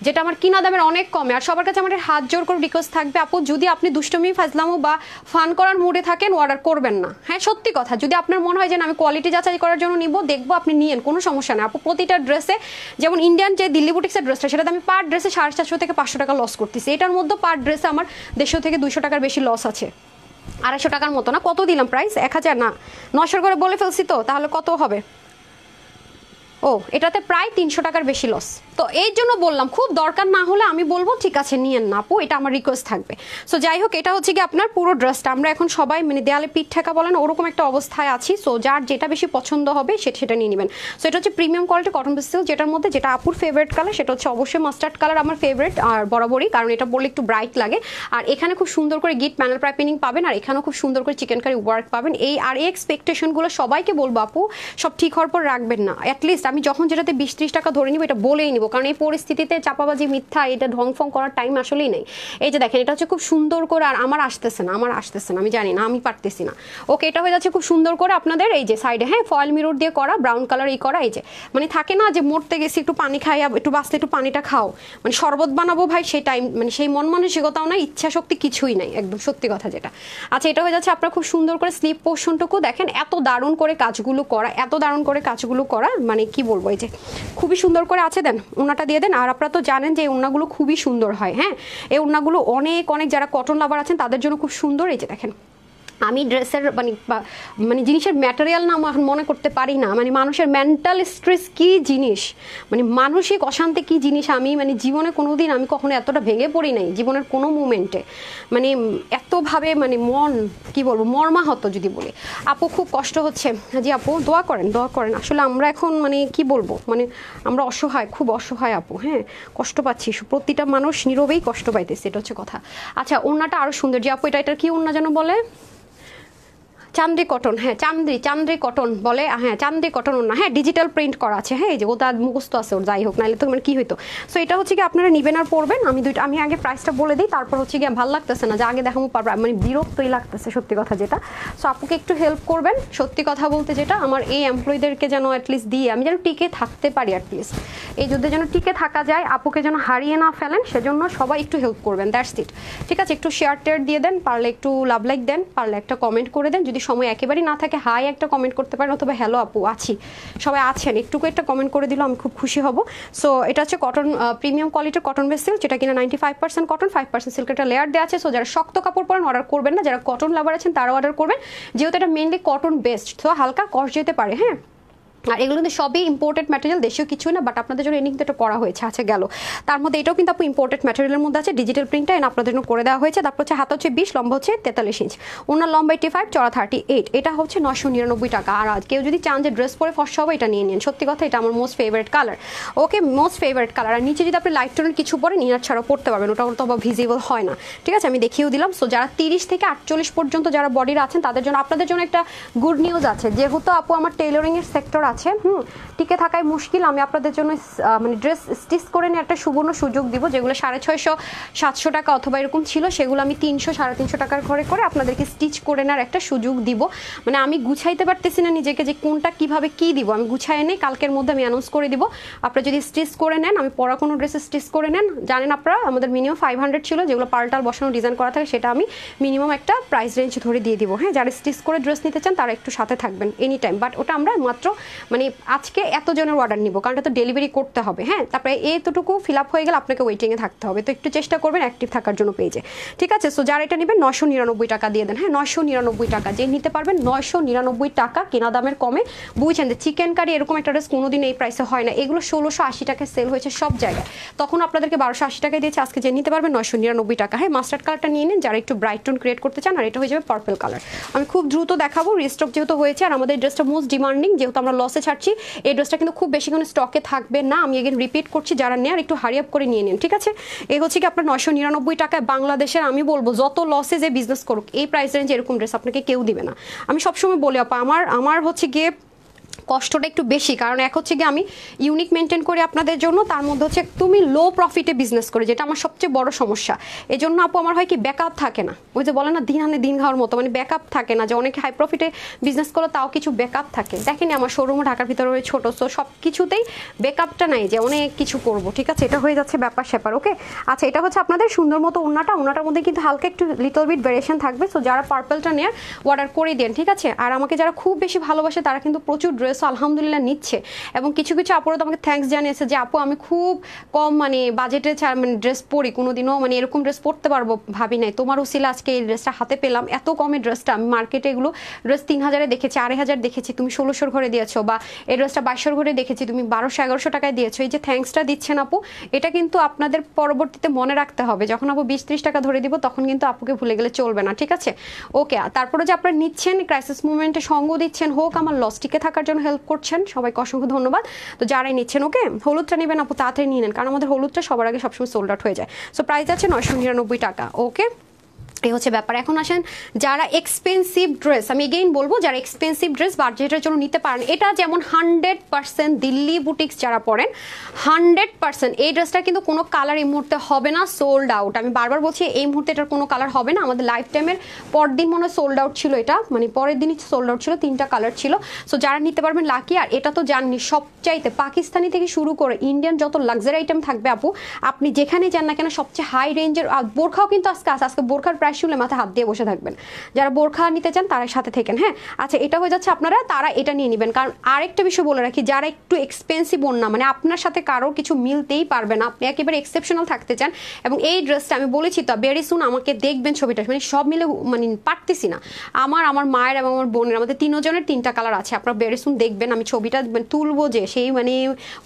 যেটা আমার কিনা দামের অনেক কমে। আর সবার কাছে আমাদের হাত জোর করে রিকোয়েস্ট থাকবে আপু, যদি আপনি দুষ্টমি ফাজলামো বা ফান করার মুডে থাকেন অর্ডার করবেন না। হ্যাঁ সত্যি কথা, যদি আপনার মনে হয় যে আমি কোয়ালিটি যাচাই করার জন্য নিব, দেখবো, আপনি নিয়েন, কোনো সমস্যা নেই আপু। প্রতিটা ড্রেসে যেমন ইন্ডিয়ান যে দিল্লি বুটিক্সের ড্রেসটা, সেটাতে আমি পার ড্রেসে 450 থেকে 500 টাকা লস করতেছি। এটার মধ্যে পার ড্রেসে আমার 150 থেকে 200 টাকার বেশি লস আছে। 250 টাকার মতো না, কত দিলাম প্রাইস, 1000 না 900 করে বলে ফেলছি, তো তাহলে কত হবে, ও এটাতে প্রায় 300 টাকার বেশি লস। তো এই জন্য বললাম খুব দরকার না হলে আমি বলবো ঠিক আছে নিয়েন না আপু, এটা আমার রিকোয়েস্ট থাকবে। সো যাই হোক, এটা হচ্ছে কি আপনার পুরো ড্রেসটা আমরা এখন সবাই মানে দেয়ালে পিঠ ঠেকা বলেন ওরকম একটা অবস্থায় আছি। সো যার যেটা বেশি পছন্দ হবে সেটা নিয়ে নেবেন। সো এটা হচ্ছে প্রিমিয়াম কোয়ালিটি কটন সিল্ক, যেটার মধ্যে যেটা আপুর ফেভারিট কালার সেটা হচ্ছে অবশ্যই মাস্টার্ড কালার, আমার ফেভারিট আর বরাবরই, কারণ এটা বললে একটু ব্রাইট লাগে। আর এখানে খুব সুন্দর করে গিট প্যানেল পাইপিং পাবেন, আর এখানেও খুব সুন্দর করে চিকেন কারি ওয়ার্ক পাবেন। এই এক্সপেকটেশনগুলো সবাইকে বলবো আপু সব ঠিক হওয়ার পর রাখবেন না। অ্যাটলিস্ট আমি যখন যেটাতে 20-30 টাকা ধরে নিব এটা বলেই নিব, কারণ এই পরিস্থিতিতে চাপাবাজি মিথ্যা এটা ঢংফং করার টাইম আসলেই নেই। এই যে দেখেন এটা হচ্ছে খুব সুন্দর করে, আর আমার আসতেছে না আমি জানি না, আমি পারতেছি না। ওকে এটা হয়ে যাচ্ছে খুব সুন্দর করে আপনাদের এই যে সাইডে, হ্যাঁ ফয়েল মিরর দিয়ে করা, ব্রাউন কালার এই করা। এই যে মানে থাকে না যে মরতে গেছি একটু পানি খাইয়া একটু বাঁচতে একটু পানিটা খাও, মানে শরবত বানাবো ভাই সেই টাইম মানে সেই মন মানসিকতাও নাই, ইচ্ছা শক্তি কিছুই নাই, একদম সত্যি কথা যেটা। আচ্ছা এটা হয়ে যাচ্ছে আপনার খুব সুন্দর করে স্লিপ পোর্শনটুকু দেখেন এত দারুণ করে কাজগুলো করা, মানে কি বলবো, এই যে খুবই সুন্দর করে আছে। দেন ওনাটা দিয়ে দেন। আর আপনারা তো জানেন যে এই ওনাগুলো খুবই সুন্দর হয়, হ্যাঁ এই ওনাগুলো অনেক যারা কটন লাভার আছেন তাদের জন্য খুব সুন্দর। এই যে দেখেন আমি ড্রেসের মানে জিনিসের ম্যাটেরিয়াল না মনে করতে পারি না, মানে মানুষের মেন্টাল স্ট্রেস কি জিনিস, মানে মানসিক অশান্তি কি জিনিস, আমি মানে জীবনে কোনো দিন আমি কখনো এতটা ভেঙে পড়ি নাই জীবনের কোনো মুমেন্টে, মানে এতভাবে মানে মন কি বলবো মর্মাহত যদি বলি। আপু খুব কষ্ট হচ্ছে, জি আপু দোয়া করেন আসলে আমরা এখন মানে কি বলবো, মানে আমরা অসহায়, খুব অসহায় আপু, হ্যাঁ কষ্ট পাচ্ছি, প্রতিটা মানুষ নীরবেই কষ্ট পাইতেছে, এটা হচ্ছে কথা। আচ্ছা ওড়নাটা আরো সুন্দর, যে আপু এটার কি ওড়না যেন বলে, চান্দ্রি কটন, হ্যাঁ চান্দ্রি কটন বলে, হ্যাঁ চান্দ্রি কটন ওড়না, হ্যাঁ ডিজিটাল প্রিন্ট করা আছে, হ্যাঁ এই যে ওটা মুখস্থ আছে ওর, যাই হোক নাহলে তো মানে কি হইতো। সো এটা হচ্ছে কি আপনারা নিবেন আর পড়বেন। আমি আগে প্রাইসটা বলে দিই, তারপর হচ্ছে কি ভালো লাগতেছে না যে আগে দেখাবো পারবো, মানে বিরক্তই লাগতেছে সত্যি কথা যেটা। সো আপুকে একটু হেল্প করবেন, সত্যি কথা বলতে যেটা আমার এই এমপ্লয়ীদেরকে যেন অ্যাটলিস্ট দিয়ে আমি যেন টিকে থাকতে পারি, অ্যাটলিস্ট এই যুদ্ধে যেন টিকে থাকা যায়, আপুকে যেন হারিয়ে না ফেলেন, সেজন্য সবাই একটু হেল্প করবেন, দ্যাটস ইট। ঠিক আছে, একটু শেয়ার টেয়ার দিয়ে দেন, পারলে একটু লাভ লাইক দেন, পারলে একটা কমেন্ট করে দেন, যদি সময় একেবারেই না থাকে হাই একটা কমেন্ট করতে পারেন, অথবা হ্যালো আপু আছি, সবাই আছেন একটুকু একটা কমেন্ট করে দিলে আমি খুব খুশি হব। সো এটা হচ্ছে কটন প্রিমিয়াম কোয়ালিটির কটন বেস সিল্ক, যেটা কিনা 95% কটন 5% সিল্ক, একটা লেয়ার দেওয়া আছে। সো যারা শক্ত কাপড় পরেন অর্ডার করবেন না, যারা কটন লাভার আছেন তারাও অর্ডার করবেন, যেহেতু এটা মেনলি কটন বেসড, তো হালকা কস্ট যেতে পারে, হ্যাঁ আর এগুলো কিন্তু সবই ইম্পোর্টেড ম্যাটেরিয়াল, দেশীয় কিছুই না, বাট আপনাদের জন্য এনে কিন্তু এটা করা হয়েছে। আচ্ছা গেল, তার মধ্যে এটাও কিন্তু আপু ইম্পোর্টেড ম্যাটেরিয়ালের মধ্যে আছে, ডিজিটাল প্রিন্টটা এনে আপনাদের জন্য করে দেওয়া হয়েছে। তারপর হচ্ছে হাত হচ্ছে 20, লম্বা হচ্ছে 43 ইঞ্চ, ওনার লম্বা 85, চড়া 38, এটা হচ্ছে 999 টাকা। আর কেউ যদি চান যে ড্রেস পরে ফর্সা হবে এটা নিয়ে নিন, সত্যি কথা এটা আমার most favourite colour, okay most favourite colour. আর নিচে যদি আপনি লাইট টোনের কিছু পরে নিনার ছাড়াও পড়তে পারবেন, ওটা তো ভিজিবল হয় না, ঠিক আছে আমি দেখিয়েও দিলাম। সো যারা 30 থেকে 48 পর্যন্ত যারা বডির আছেন তাদের জন্য আপনাদের জন্য একটা গুড নিউজ আছে, যেহেতু আপু আমার টেইলরিংয়ের সেক্টর আছে, টিকে থাকাই মুশকিল, আমি আপনাদের জন্য মানে ড্রেস স্টিচ করে নিয়ে একটা সুবর্ণ সুযোগ দিব, যেগুলো 650-700 টাকা অথবা এরকম ছিল, সেগুলো আমি 300-350 টাকার ঘরে করে আপনাদেরকে স্টিচ করে নেওয়ার একটা সুযোগ দিব। মানে আমি গুছাইতে পারতেছি না নিজেকে যে কোনটা কিভাবে কি দিব, আমি গুছাই এনে কালকের মধ্যে আমি অ্যানাউন্স করে দিব। আপনারা যদি স্টিচ করে নেন, আমি পরা কোনো ড্রেস স্টিচ করে নেন, জানেন আপনারা আমাদের মিনিমাম 500 ছিল, যেগুলো পাল্টাল বসানো ডিজাইন করা থাকে, সেটা আমি মিনিমাম একটা প্রাইস রেঞ্জ ধরে দিয়ে দিব। হ্যাঁ যারা স্টিচ করে ড্রেস নিতে চান তারা একটু সাথে থাকবেন এনি টাইম, বাট ওটা আমরা মাত্র মানে আজকে এতজনের অর্ডার নিব, কারণ এটা তো ডেলিভারি করতে হবে। হ্যাঁ, তারপরে এতটুকু ফিল আপ হয়ে গেলে আপনাকে ওয়েটিংয়ে থাকতে হবে, তো একটু চেষ্টা করবেন অ্যাক্টিভ থাকার জন্য পেজে, ঠিক আছে? সো যারা এটা নেবেন 999 টাকা দিয়ে দেন। হ্যাঁ, 999 টাকা যে নিতে পারবেন, 999 টাকা কেনা দামের কমে। বুঝছেন যে চিকেন কারি এরকম একটা ড্রেস কোনোদিন এই প্রাইসে হয় না, এগুলো 1680 টাকায় সেল হয়েছে সব জায়গায়, তখন আপনাদেরকে 1280 টাকায় দিয়েছে, আজকে যে নিতে পারবেন 999 টাকা। হ্যাঁ, মাস্টার্ড কালারটা নিয়ে নিন যারা একটু ব্রাইট টোন ক্রিয়েট করতে চান, আর এটা হয়ে যাবে পার্পল কালার। আমি খুব দ্রুত দেখাবো, রিস্টক যেহেতু হয়েছে, আর আমাদের ড্রেসটা মোস্ট ডিমান্ডিং, যেহেতু আমরা লসে ছাড়ছি, এই ড্রেসটা কিন্তু খুব বেশি কোনো স্টকে থাকবে না। আমি এগেন রিপিট করছি, যারা নেয়ার একটু হারি আপ করে নিয়ে নিন, ঠিক আছে? এই হচ্ছে কি আপনার 999 টাকায় বাংলাদেশের, আমি বলবো যত লসে যে বিজনেস করুক, এই প্রাইস রেঞ্জে এরকম ড্রেস আপনাকে কেউ দিবে না। আমি সবসময় বলি আপা, আমার হচ্ছে গিয়ে কষ্টটা একটু বেশি, কারণ এক হচ্ছে গিয়ে আমি ইউনিক মেনটেন করি আপনাদের জন্য, তার মধ্যে হচ্ছে তুমি লো প্রফিটে বিজনেস করি, যেটা আমার সবচেয়ে বড় সমস্যা। এই জন্য আপু আমার হয় কি ব্যাকআপ থাকে না, ওই যে বলে না দিন আনে দিন খাওয়ার মতো, মানে ব্যাকআপ থাকে না, যে অনেকে হাই প্রফিটে বিজনেস করলে তাও কিছু ব্যাকআপ থাকে। দেখেনি আমার শোরুমও ঢাকার ভিতরে ছোট, সো সব কিছুতেই ব্যাকআপটা নাই যে অনেক কিছু করব, ঠিক আছে? এটা হয়ে যাচ্ছে ব্যাপার স্যাপার। ওকে, আচ্ছা, এটা হচ্ছে আপনাদের সুন্দর মতো ওনাটার মধ্যে কিন্তু হালকা একটু লিটল বিট ভেরিয়েশন থাকবে। সো যারা পার্পলটা নেয়ার অর্ডার করে দেন, ঠিক আছে? আর আমাকে যারা খুব বেশি ভালোবাসে তারা কিন্তু প্রচুর ড্রেস আলহামদুলিল্লাহ নিচ্ছে, এবং কিছু কিছু আপুরা তো আমাকে থ্যাঙ্কস জানিয়েছে যে আপু আমি খুব কম মানে বাজেটে মানে ড্রেস পরি, কোনোদিনও মানে এরকম ড্রেস পরতে পারবো ভাবি নাই, তোমার উসিলা আজকে এই ড্রেসটা হাতে পেলাম। এত কমে ড্রেসটা, আমি মার্কেটে এগুলো ড্রেস 3000-এ দেখেছি, 2500 দেখেছি, তুমি 1600 ঘরে দিয়েছো, বা এই ড্রেসটা 2200 ঘরে দেখেছি, তুমি 1200-1100 টাকায় দিয়েছো। এই যে থ্যাঙ্কসটা দিচ্ছেন আপু, এটা কিন্তু আপনাদের পরবর্তীতে মনে রাখতে হবে, যখন আপু 20-30 টাকা ধরে দিব তখন কিন্তু আপুকে ভুলে গেলে চলবে না, ঠিক আছে? ওকে, তারপরে যে আপনারা নিচ্ছেন, ক্রাইসিস মুভমেন্টে সঙ্গ দিচ্ছেন, হোক আমার লস টিকে থাকার জন্য হেল্প করছেন, সবাইকে অসংখ্য ধন্যবাদ। তো যারাই নিচ্ছেন, ওকে, হলুদটা নেবেন আপু তাড়াতাড়ি নিয়ে নেন, কারণ আমাদের হলুদটা সবার আগে সবসময় সোল্ড আউট হয়ে যায়। সো প্রাইস আছে 999 টাকা। ওকে, এই হচ্ছে ব্যাপার। এখন আসেন যারা এক্সপেন্সিভ ড্রেস, আমি এগেইন বলবো যারা এক্সপেন্সিভ ড্রেস বাজেটের জন্য নিতে পারেন, এটা যেমন 100% দিল্লি বুটিক্স যারা পরেন 100% এই ড্রেসটা কিন্তু কোনো কালার এই মুহূর্তে হবে না, সোল্ড আউট। আমি বারবার বলছি এই মুহূর্তে এটার কোনো কালার হবে না, আমাদের লাইফ টাইমের পরদিন মনে হয় সোল্ড আউট ছিল, এটা মানে পরের দিনই সোল্ড আউট ছিল, 3টা কালার ছিল। সো যারা নিতে পারবেন লাকি। আর এটা তো জাননি সবচাইতে পাকিস্তানি থেকে শুরু করে ইন্ডিয়ান যত লাক্সারি আইটেম থাকবে আপু, আপনি যেখানে যান না কেন সবচেয়ে হাই রেঞ্জের। বোরখাও কিন্তু আজকে বোরখার প্রাইস শুনলে মাথায় হাত দিয়ে বসে থাকবেন, যারা বোরখা নিতে চান তারা সাথে থাকেন। হ্যাঁ, আচ্ছা, এটা হয়ে যাচ্ছে আপনারা, তারা এটা নিয়ে নেবেন। কারণ আরেকটা বিষয় বলে রাখি, যারা একটু এক্সপেন্সিভ ওড়না, মানে আপনার সাথে কারোর কিছু মিলতেই পারবে না, আপনি একেবারে এক্সেপশনাল থাকতে চান, এবং এই ড্রেসটা আমি বলেছি তো ভেরি সুন আমাকে দেখবেন ছবিটা, মানে সব মিলে মানে পারতেছি না, আমার মায়ের এবং আমার বোনের, আমাদের তিনজনের 3টা কালার আছে, আপনারা ভেরি সুন দেখবেন, আমি ছবিটা তুলবো যে সেই মানে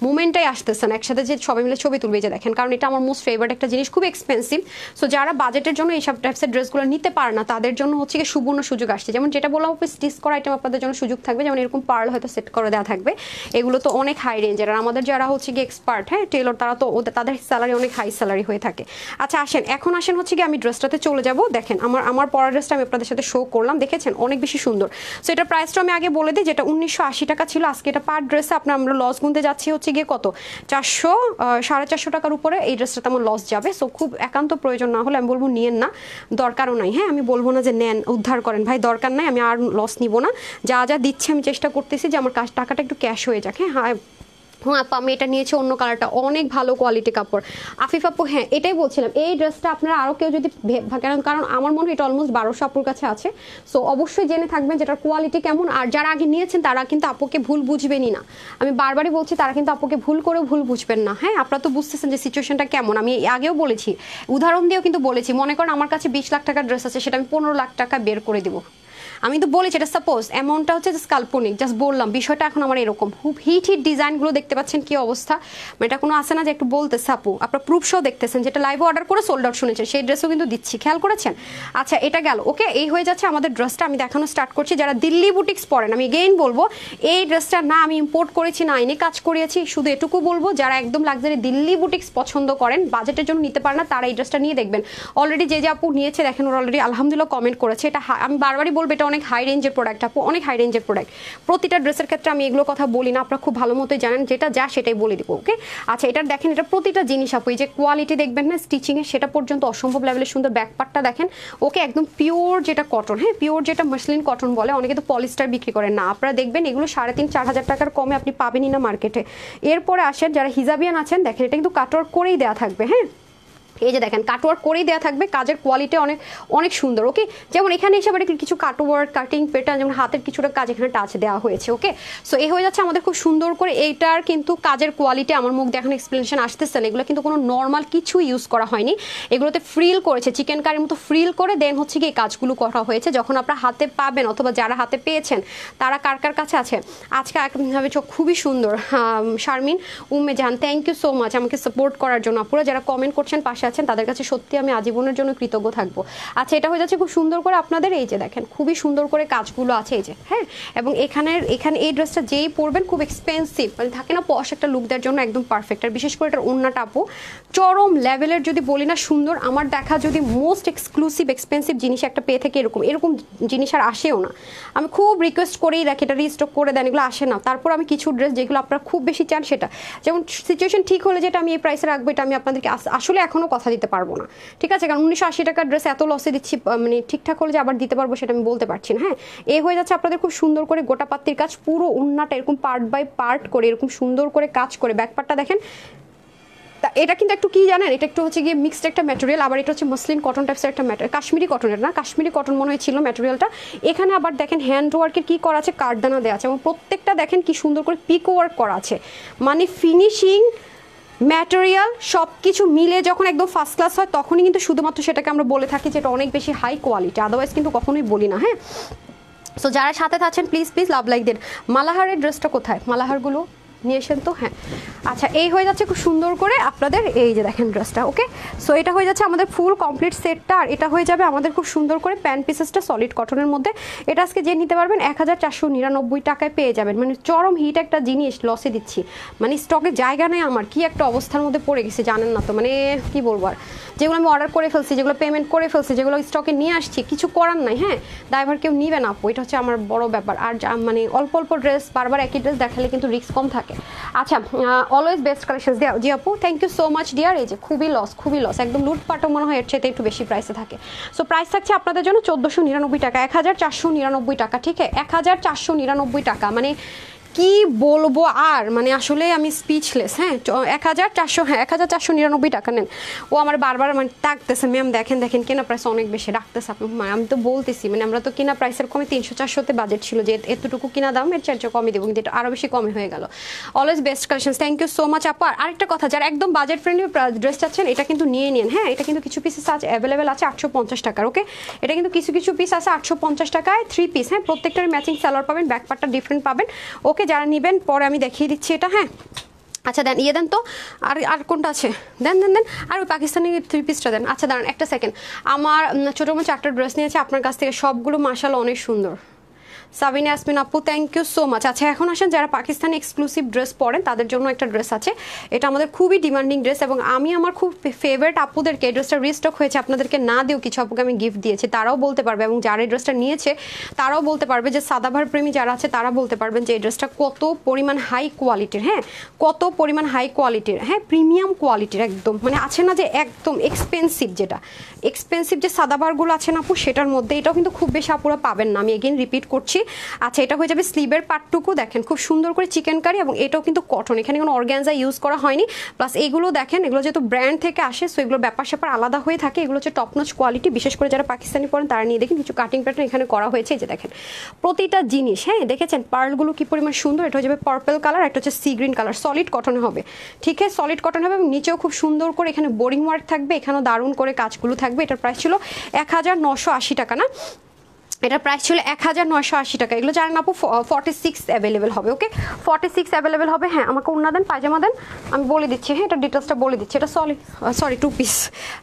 মুমেন্টটাই আসতেছে না, একসাথে যে সবাই মিলে ছবি তুলবে যে দেখেন, কারণ এটা আমার মোস্ট ফেভারিট একটা জিনিস, খুব এক্সপেন্সিভ। সো যারা বাজেটের জন্য এইসব টাইপসের ড্রেসগুলো নিতে পারে না তাদের জন্য হচ্ছে কি সুবর্ণ সুযোগ আসছে। যেমন যেটা বললাম স্টিচ করা আইটেম আপনাদের জন্য সুযোগ থাকবে, যেমন এরকম পার্ল হয়তো সেট করে দেওয়া থাকবে, এগুলো তো অনেক হাই রেঞ্জের। আর আমাদের যারা হচ্ছে কি এক্সপার্ট, হ্যাঁ টেলর, তারা তো তাদের স্যালারি অনেক হাই স্যালারি হয়ে থাকে। আচ্ছা আসেন, এখন আসেন হচ্ছে কি আমি ড্রেসটাতে চলে যাব। দেখেন আমার পরা ড্রেসটা আমি আপনাদের সাথে শো করলাম, দেখেছেন অনেক বেশি সুন্দর। সো এটার প্রাইসটা আমি আগে বলে দিই, যেটা 1980 টাকা ছিল, আজকে এটা পার ড্রেসে আমরা লস গুনতে যাচ্ছি হচ্ছে গিয়ে কত 400-450 টাকার উপরে এই ড্রেসটাতে আমার লস যাবে। সো খুব একান্ত প্রয়োজন না হলে আমি বলবো নিয়েন না, দরকারও নাই। হ্যাঁ, আমি বলবো না যে নেন উদ্ধার করেন, ভাই দরকার নাই, আমি আর লস নিব না, যা যা দিচ্ছে আমি চেষ্টা করতেছি যে আমার টাকাটা একটু ক্যাশ হয়ে যাক। হ্যাঁ, আপু আমি এটা নিয়েছি অন্য কালারটা, অনেক ভালো কোয়ালিটি কাপড়। আফিফ আপু, হ্যাঁ এটাই বলছিলাম, এই ড্রেসটা আপনারা আরও কেউ যদি কারণ আমার মনে হয় এটা অলমোস্ট 1200 আপুর কাছে আছে। সো অবশ্যই জেনে থাকবেন যেটার কোয়ালিটি কেমন, আর যারা আগে নিয়েছেন তারা কিন্তু আপুকে ভুল বুঝবেনই না, আমি বারবারই বলছি, তারা কিন্তু আপুকে ভুল বুঝবেন না। হ্যাঁ, আপনারা তো বুঝতেছেন যে সিচুয়েশনটা কেমন, আমি আগেও বলেছি, উদাহরণ দিয়েও কিন্তু বলেছি, মনে করেন আমার কাছে 20 লাখ টাকার ড্রেস আছে, সেটা আমি 15 লাখ টাকা বের করে দিব, আমি তো বলেছি এটা সাপোজ, অ্যামাউন্টটা হচ্ছে জাস্ট কাল্পনিক, জাস্ট বললাম বিষয়টা। এখন আমার এরকম খুব হিট ডিজাইনগুলো দেখতে পাচ্ছেন কি অবস্থা, মানে এটা কোনো আসে না যে একটু বলতে সাপু, আপনার প্রুফ শো দেখতেছেন, যেটা লাইভে অর্ডার করে সোল্ড আউট শুনেছেন, সেই ড্রেসও কিন্তু দিচ্ছি, খেয়াল করেছেন। আচ্ছা, এটা গেল। ওকে, এই হয়ে যাচ্ছে আমাদের ড্রেসটা, আমি দেখানো স্টার্ট করছি। যারা দিল্লি বুটিক্স পরেন, আমি এগেইন বলবো এই ড্রেসটা না আমি ইম্পোর্ট করেছি না এনে কাজ করিয়েছি, শুধু এটুকু বলবো যারা একদম লাক্সারি দিল্লি বুটিক্স পছন্দ করেন, বাজেটের জন্য নিতে পারেন না, তারা এই ড্রেসটা নিয়ে দেখবেন। অলরেডি যে আপু নিয়েছে দেখেন, ওর অলরেডি আলহামদুলিল্লাহ কমেন্ট করেছে। এটা আমি বারবারই বলবো এটা অনেক হাই রেঞ্জের প্রোডাক্ট আপু, অনেক হাই রেঞ্জের প্রোডাক্ট। প্রতিটা ড্রেসের ক্ষেত্রে আমি এগুলো কথা বলি না, আপনারা খুব ভালো মতোই জানেন, যেটা যা সেটাই বলে দিব। ওকে, আচ্ছা, এটা দেখেন, এটা প্রতিটা জিনিস আপু, এই যে কোয়ালিটি দেখবেন না স্টিচিং এর, সেটা পর্যন্ত অসম্ভব লেভেলের সুন্দর। ব্যাকপার্টটা দেখেন, ওকে একদম পিওর যেটা কটন, হ্যাঁ পিওর যেটা মাসলিন কটন বলে, অনেকে তো পলিস্টার বিক্রি করেন না, আপনারা দেখবেন এগুলো 3,500-4 হাজার টাকার কমে আপনি পাবেনই না মার্কেটে। এরপরে আসেন যারা হিজাবিয়ান আছেন, দেখেন এটা কিন্তু কাটওয়ার্ক করেই দেওয়া থাকবে। হ্যাঁ, এই যে দেখেন কাটওয়ার্ক করেই দেওয়া থাকবে, কাজের কোয়ালিটি অনেক অনেক সুন্দর। ওকে, যেমন এখানে এসে আবার কিছু কাটওয়ার্ক কাটিং প্যাটার্ন, যেমন হাতের কিছুটা কাজ এখানে টাচ দেওয়া হয়েছে। ওকে, সো এই হয়ে যাচ্ছে আমাদের খুব সুন্দর করে। এইটার কিন্তু কাজের কোয়ালিটি আমার মুখ দিয়ে এখন এক্সপ্লেনেশন আসতেছে না, এগুলো কিন্তু কোনো নর্মাল কিছু ইউজ করা হয়নি, এগুলোতে ফ্রিল করেছে, চিকেন কারির মতো ফ্রিল করে দেন হচ্ছে কি এই কাজগুলো করা হয়েছে। যখন আপনারা হাতে পাবেন অথবা যারা হাতে পেয়েছেন তারা কার কার কাছে আছে আজকে একভাবে চোখ খুবই সুন্দর। শারমিন উম্মে জাহান, থ্যাংক ইউ সো মাচ আমাকে সাপোর্ট করার জন্য। আপুরা যারা কমেন্ট করছেন পাশে আছেন তাদের কাছে সত্যি আমি আজীবনের জন্য কৃতজ্ঞ থাকবো। আচ্ছা, এটা হয়ে যাচ্ছে খুব সুন্দর করে আপনাদের, এই যে দেখেন খুবই সুন্দর করে কাজগুলো আছে এই যে, হ্যাঁ। এবং এখানে এই ড্রেসটা যেই পরবেন খুব এক্সপেন্সিভ, মানে থাকে না পশ একটা লুক দেওয়ার জন্য একদম পারফেক্ট। আর বিশেষ করে এটার ওড়নাটা আপু চরম লেভেলের, যদি বলি না সুন্দর, আমার দেখা যদি মোস্ট এক্সক্লুসিভ এক্সপেন্সিভ জিনিস একটা পেয়ে থেকে এরকম জিনিস আর আসেও না। আমি খুব রিকোয়েস্ট করেই রাখি এটা রিস্টক করে দেন, এগুলো আসে না। তারপর আমি কিছু ড্রেস যেগুলো আপনারা খুব বেশি চান সেটা, যেমন সিচুয়েশন ঠিক হলে যেটা আমি এই প্রাইসে রাখবো, এটা আমি আপনাদেরকে আসলে এখনও কথা দিতে পারবো না, ঠিক আছে? কারণ 1980 টাকার ড্রেস এত লসে দিচ্ছি, মানে ঠিকঠাক হলে যে আবার দিতে পারবো সেটা আমি বলতে পারছি না। হ্যাঁ, এই হয়ে যাচ্ছে আপনাদের খুব সুন্দর করে গোটা পাত্তির কাজ, পুরো ওড়নাটা এরকম পার্ট বাই পার্ট করে এরকম সুন্দর করে কাজ করে, ব্যাকপার্টটা দেখেন। এটা কিন্তু একটু কি জানেন, এটা একটু হচ্ছে গিয়ে মিক্সড একটা ম্যাটেরিয়াল, আবার এটা হচ্ছে মসলিন কটন টাইপসের একটা ম্যাটেরিয়াল, কাশ্মীরি কটনের না, কাশ্মীরি কটন মনে হয়েছিল ম্যাটেরিয়ালটা। এখানে আবার দেখেন হ্যান্ড ওয়ার্কের কি করা আছে, কাঠদানা দেওয়া আছে এবং প্রত্যেকটা দেখেন কি সুন্দর করে পিকো ওয়ার্ক করা আছে, মানে ফিনিশিং ম্যাটেরিয়াল সব কিছু মিলে যখন একদম ফার্স্ট ক্লাস হয় তখনই কিন্তু শুধুমাত্র সেটাকে আমরা বলে থাকি যে এটা অনেক বেশি হাই কোয়ালিটি, আদারওয়াইজ কিন্তু কখনোই বলি না। হ্যাঁ, সো যারা সাথে থাকছেন প্লিজ প্লিজ লাভ লাইক দেন। মালাহারের ড্রেসটা কোথায়, মালাহারগুলো নিয়ে এসেন তো। হ্যাঁ, আচ্ছা, এই হয়ে যাচ্ছে খুব সুন্দর করে আপনাদের, এই যে দেখেন ড্রেসটা। ওকে, সো এটা হয়ে যাচ্ছে আমাদের ফুল কমপ্লিট সেটটা, আর এটা হয়ে যাবে আমাদের খুব সুন্দর করে প্যান্ট পিসেসটা সলিড কটনের মধ্যে। এটা আজকে যে নিতে পারবেন 1499 টাকায় পেয়ে যাবেন, মানে চরম হিট একটা জিনিস লসে দিচ্ছি, মানে স্টকে জায়গা নেই আমার, কি একটা অবস্থার মধ্যে পড়ে গেছে জানেন না তো, মানে কি বলবো আর। যেগুলো আমি অর্ডার করে ফেলছি, যেগুলো পেমেন্ট করে ফেলছি, যেগুলো স্টকে নিয়ে আসছি, কিছু করার নাই। হ্যাঁ, ড্রাইভার কেউ নিবে না আপু, এটা হচ্ছে আমার বড় ব্যাপার। আর মানে অল্প অল্প ড্রেস বারবার একই ড্রেস দেখালে কিন্তু রিস্ক কম থাকে। আচ্ছা, অলওয়েজ বেস্ট কালেকশন জি আপু, thank you so much dear. এই যে খুবই লস একদম, লুটপাটও মনে হয় এর চাইতে একটু বেশি প্রাইসে থাকে। সো প্রাইস থাকছে আপনাদের জন্য 1499 টাকা, 1499 টাকা, ঠিক আছে? 1499 টাকা, মানে কি বলবো আর, মানে আসলে আমি স্পিচলেস। হ্যাঁ, 1499 টাকা নেন। ও আমার বারবার মানে ডাকতেছে, ম্যাম দেখেন দেখেন কেনা প্রাইস অনেক বেশি রাখতেছে আপনি। আমি তো বলতেছি, মানে আমরা তো কিনা প্রাইসের কমে 300-400-তে বাজেট ছিল, যে এতটুকু কিনা দাম, এর চার্জে কমে দেবো, কিন্তু এটা আরও বেশি কমে হয়ে গেল। Always best collection, thank you so much আপু। আর আরেকটা কথা, যারা একদম বাজেট ফ্রেন্ডলি ড্রেস চাচ্ছেন এটা কিন্তু নিয়ে নিন। হ্যাঁ, এটা কিন্তু কিছু পিসেস আছে অ্যাভেলেবেল আছে 850 টাকার। ওকে, এটা কিন্তু কিছু পিস আছে 850 টাকায় 3 পিস। হ্যাঁ, প্রত্যেকটার ম্যাচিং সালোয়ার পাবেন, ব্যাকপার্টটা ডিফারেন্ট পাবেন। ওকে, যারা নেবেন পরে আমি দেখিয়ে দিচ্ছি এটা। হ্যাঁ, আচ্ছা দেন, দেন তো, আর কোনটা আছে, দেন আর ওই পাকিস্তানি 3 পিসটা দেন। আচ্ছা দাঁড়ান একটা সেকেন্ড, আমার ছোটো মোটো 4টা ড্রেস নিয়েছে আপনার কাছ থেকে, সবগুলো মাশাআল্লাহ অনেক সুন্দর। সাবিনা ইয়াসমিন আপু, থ্যাংক ইউ সো মাচ। আচ্ছা, এখন আসেন যারা পাকিস্তানি এক্সক্লুসিভ ড্রেস পরেন তাদের জন্য একটা ড্রেস আছে, এটা আমাদের খুবই ডিমান্ডিং ড্রেস, এবং আমি আমার খুব ফেভারিট আপুদেরকে এই ড্রেসটা রিস্টক হয়েছে, আপনাদেরকে না দিও কিছু আপুকে আমি গিফট দিয়েছি, তারাও বলতে পারবে, এবং যারা এই ড্রেসটা নিয়েছে তারাও বলতে পারবে, যে সাদাভার প্রেমী যারা আছে তারা বলতে পারবেন যে এই ড্রেসটা কত পরিমাণ হাই কোয়ালিটির। হ্যাঁ, কত পরিমাণ হাই কোয়ালিটির, হ্যাঁ প্রিমিয়াম কোয়ালিটির একদম, মানে আছে না যে একদম এক্সপেন্সিভ, যেটা এক্সপেন্সিভ যে সাদাভারগুলো আছে না আপু সেটার মধ্যে, এটাও কিন্তু খুব বেশি আপুরা পাবেন না, আমি এগেইন রিপিট করছি। আচ্ছা, এটা হয়ে যাবে স্লিভের পার্টটুকু, দেখেন খুব সুন্দর করে চিকেন কারি, এবং এটাও কিন্তু কটন, এখানে কোনো অর্গ্যানজা ইউজ করা হয়নি। প্লাস এগুলো দেখেন, এগুলো যেহেতু ব্র্যান্ড থেকে আসে, সো এগুলো ব্যাপার স্যাপার আলাদা হয়ে থাকে, এগুলো হচ্ছে টপ নচ কোয়ালিটি। বিশেষ করে যারা পাকিস্তানি পড়েন তারা নিয়ে দেখেন, কিছু কাটিং প্যাটার্ন এখানে করা হয়েছে, এই যে দেখেন প্রতিটা জিনিস। হ্যাঁ, দেখেছেন পার্লগুলো কি পরিমাণ সুন্দর। এটা হয়ে যাবে পার্পল কালার, একটা হচ্ছে sea green colour, solid cotton হবে, ঠিক আছে? সলিড কটন হবে, এবং নিচেও খুব সুন্দর করে এখানে বোরিং ওয়ার্ক থাকবে, এখানেও দারুণ করে কাজগুলো থাকবে। এটার প্রাইস ছিল 1980 টাকা না, এটার প্রাইস ছিল 1980 টাকা। এগুলো জানেন আপু 46 অ্যাভেলেবেল হবে। ওকে, 46 অ্যাভেলেবেল হবে। হ্যাঁ, আমাকে ওড়না দেন, পায়জামা দেন, আমি বলে দিচ্ছি। হ্যাঁ, এটা ডিটেলসটা বলে দিচ্ছি। এটা সরি 2 পিস।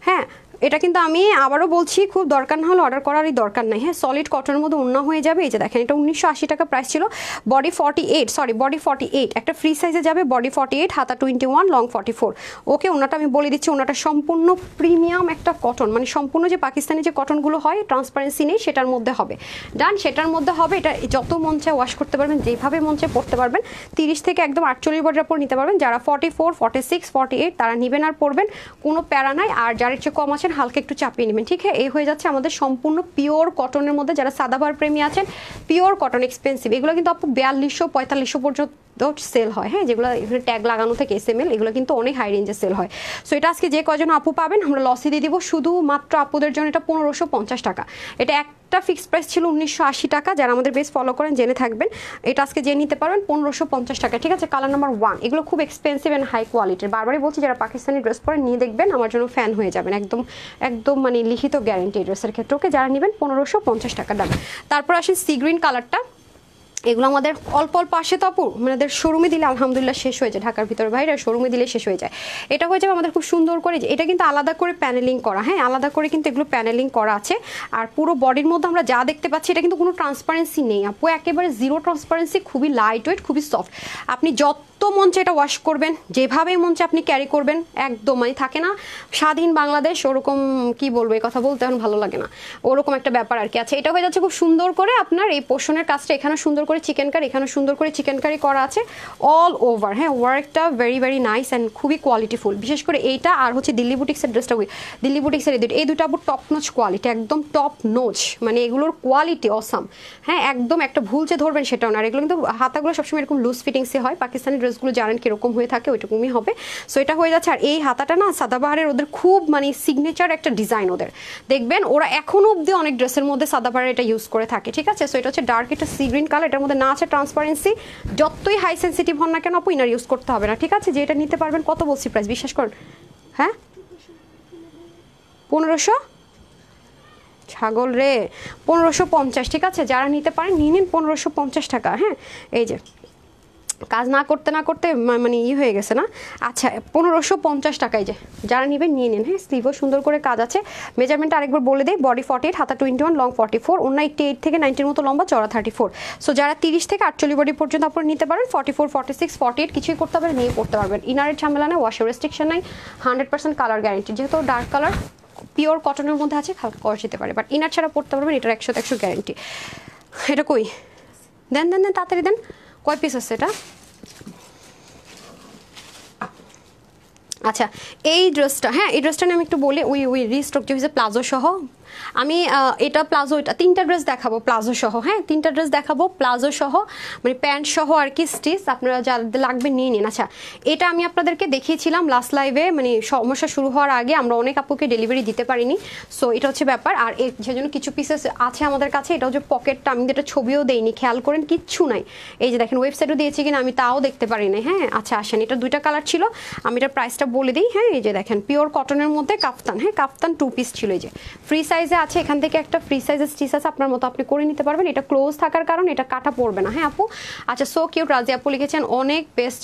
হ্যাঁ, এটা কিন্তু আমি আবারও বলছি, খুব দরকার না হলে অর্ডার করারই দরকার নাই। হ্যাঁ, সলিড কটনের মধ্যে ওড়না হয়ে যাবে। এই যে দেখেন, এটা 1980 টাকা প্রাইস ছিল। বডি 48, একটা ফ্রি সাইজে যাবে, বডি 48, হাতা 21, লং 44। ওকে, ওনাটা আমি বলে দিচ্ছি, ওনাটা সম্পূর্ণ প্রিমিয়াম একটা কটন, মানে সম্পূর্ণ যে পাকিস্তানি যে কটনগুলো হয় ট্রান্সপারেন্সি নেই, সেটার মধ্যে হবে। ডান, সেটার মধ্যে হবে। এটা যত মন চায় ওয়াশ করতে পারবেন, যেভাবে মন চায় পড়তে পারবেন। 30 থেকে একদম 48 বডির উপর নিতে পারবেন। যারা 44, 46, 48 তারা নেবেন আর পড়বেন, কোনো প্যারা নাই। আর যারা চেয়ে কম আছেন হালকা একটু চাপিয়ে নেবেন, ঠিক আছে? এই হয়ে যাচ্ছে আমাদের সম্পূর্ণ পিওর কটনের মধ্যে। যারা সাদাভার প্রেমী আছেন, পিওর কটন এক্সপেন্সিভ, এগুলো কিন্তু আপু 4200-4500 পর্যন্ত তো সেল হয়, হ্যাঁ, যেগুলো এখানে ট্যাগ লাগানো থেকে SML, এগুলো কিন্তু অনেক হাই রেঞ্জে সেল হয়। সো এটা আজকে যে কজন আপু পাবেন আমরা লসে দিয়ে দিব, শুধুমাত্র আপুদের জন্য এটা 1550 টাকা। এটা একটা ফিক্সড প্রাইস ছিল 1980 টাকা, যারা আমাদের বেস ফলো করেন জেনে থাকবেন। এটা আজকে যে নিতে পারবেন 1550 টাকা, ঠিক আছে। কালার নাম্বার 1, এগুলো খুব এক্সপেন্সিভ অ্যান্ড হাই কোয়ালিটির। বারবারই বলছি যারা পাকিস্তানি ড্রেস পরে নিয়ে দেখবেন, আমার জন্য ফ্যান হয়ে যাবেন, একদম একদম মানে লিখিত গ্যারেন্টি ড্রেসের ক্ষেত্রে, ওকে। যারা নেবেন 1550 টাকা দাম। তারপর আসেন সি গ্রিন কালারটা, এগুলো আমাদের অল্প অল্প আসে তো আপু, আমাদের শোরুমে দিলে আলহামদুলিল্লাহ শেষ হয়ে যায়, ঢাকার ভিতরে বাইরে শোরুমে দিলে শেষ হয়ে যায়। এটা হয়ে যাবে আমাদের খুব সুন্দর করে, এটা কিন্তু আলাদা করে প্যানেলিং করা, হ্যাঁ, আলাদা করে কিন্তু এগুলো প্যানেলিং করা আছে। আর পুরো বডির মধ্যে আমরা যা দেখতে পাচ্ছি এটা কিন্তু কোনো ট্রান্সপারেন্সি নেই আপু, একেবারে জিরো ট্রান্সপারেন্সি, খুবই লাইট ওয়েট, খুবই সফট। আপনি যত মঞ্চে এটা ওয়াশ করবেন, যেভাবে মঞ্চে আপনি ক্যারি করবেন, একদম মানে থাকে না স্বাধীন বাংলাদেশ, ওরকম কি বলবো, এই কথা বলতে এখন ভালো লাগে না, ওরকম একটা ব্যাপার আর কি। আচ্ছা, এটা হয়ে যাচ্ছে খুব সুন্দর করে আপনার এই পোর্শনের কাজটা, এখানে সুন্দর করে চিকেন কারি, এখানে সুন্দর করে চিকেন কারি করা আছে অল ওভার, হ্যাঁ, ওয়ার্কটা ভেরি ভেরি নাইস অ্যান্ড খুবই কোয়ালিটিফুল। বিশেষ করে এইটা আর হচ্ছে দিল্লি বুটিক্সের ড্রেসটা, দিল্লি বুটিক্সের এই দুটো আবার টপ নোচ কোয়ালিটি, একদম টপ নোচ, মানে এগুলোর কোয়ালিটি অসাম, হ্যাঁ, একদম একটা ভুল যে ধরবেন সেটাও না। আর এগুলো কিন্তু হাতাগুলো সবসময় এরকম লুজ ফিটিংসে হয়, পাকিস্তানি ড্রেসগুলো জানেন কিরকম হয়ে থাকে, ওইরকমই হবে। সো এটা হয়ে যাচ্ছে। আর এই হাতাটা না সাদাবাহারের ওদের খুব মানে সিগনেচার একটা ডিজাইন ওদের, দেখবেন ওরা এখনো অব্দি অনেক ড্রেসের মধ্যে সাদাবাহারের এটা ইউজ করে থাকে, ঠিক আছে। সো এটা হচ্ছে ডার্ক একটা সি গ্রিন কালার, এটার মধ্যে না আছে ট্রান্সপারেন্সি, যতই হাই সেন্সিটিভ হন না কেন আপু ইনার ইউজ করতে হবে না, ঠিক আছে। যে এটা নিতে পারবেন, কত বলছি প্রাইস বিশ্বাস করেন, হ্যাঁ 1500, ছাগল রে, 1550, ঠিক আছে। যারা নিতে পারেন নিয়ে নিন 1550 টাকা, হ্যাঁ। এই যে কাজ না করতে না করতে মানে হয়ে গেছে না। আচ্ছা 1550 টাকায় যে যারা নেবেন নিয়ে নিন, হ্যাঁ। স্লিভও সুন্দর করে কাজ আছে। মেজারমেন্ট আরেকবার বলে দেয়, বডি 48, হাতা 21, লং 44, অন্য 88 থেকে 90 মতো লম্বা, চড়া 34। সো যারা 30 থেকে 48 বডি পর্যন্ত আপনারা নিতে পারেন, 44, 46, 48 কিছুই করতে পারবেন, নিয়ে পড়তে পারবেন। ইনারের ঝামেলা নেই, ওয়াশের রেস্ট্রিকশন নাই, 100% কালার গ্যারেন্টি, যেহেতু ডার্ক কালার পিওর কটনের মধ্যে আছে, হালকা করা যেতে পারে, বাট ইনার ছাড়া পড়তে পারবেন, এটার 100 গ্যারেন্টি। এটা কই দেন দেন দেন তাড়াতাড়ি দেন, কয় পিস আছে এটা? আচ্ছা, এই ড্রেসটা, হ্যাঁ, এই ড্রেসটা নিয়ে আমি একটু বলি, ওই রিস্টক যে হয়েছে প্লাজো সহ, আমি এটা প্লাজো, এটা 3টা ড্রেস দেখাবো প্লাজো সহ, হ্যাঁ, 3টা ড্রেস দেখাবো প্লাজো সহ, মানে প্যান্ট সহ আর কি, স্টিচ আপনারা যাদের লাগবে নিয়ে নিন। আচ্ছা, এটা আমি আপনাদেরকে দেখিয়েছিলাম লাস্ট লাইভে, মানে সমস্যা শুরু হওয়ার আগে আমরা অনেক আপুকে ডেলিভারি দিতে পারিনি, সো এটা হচ্ছে ব্যাপার। আর সেজন্য কিছু পিসেস আছে আমাদের কাছে, এটা হচ্ছে পকেটটা, আমি এটা ছবিও দেইনি, খেয়াল করেন, কিচ্ছু নাই। এই যে দেখেন ওয়েবসাইটও দিয়েছি কিনা আমি তাও দেখতে পারিনি, হ্যাঁ। আচ্ছা আসেন, এটা 2টা কালার ছিল, আমি এটার প্রাইসটা বলে দিই, হ্যাঁ। এই যে দেখেন পিওর কটনের মধ্যে কাফতান, হ্যাঁ, কাফতান 2 পিস ছিল, এই যে ফ্রি সাইজে আছে, এখান থেকে একটা ফ্রি সাইজের স্টিচ আছে, আপনার মতো আপনি করে নিতে পারবেন। এটা ক্লোজ থাকার কারণে এটা কাটা পড়বে না, হ্যাঁ আপু। আচ্ছা, সো কিউট, রাজি আপু লিখেছেন অনেক বেস্ট,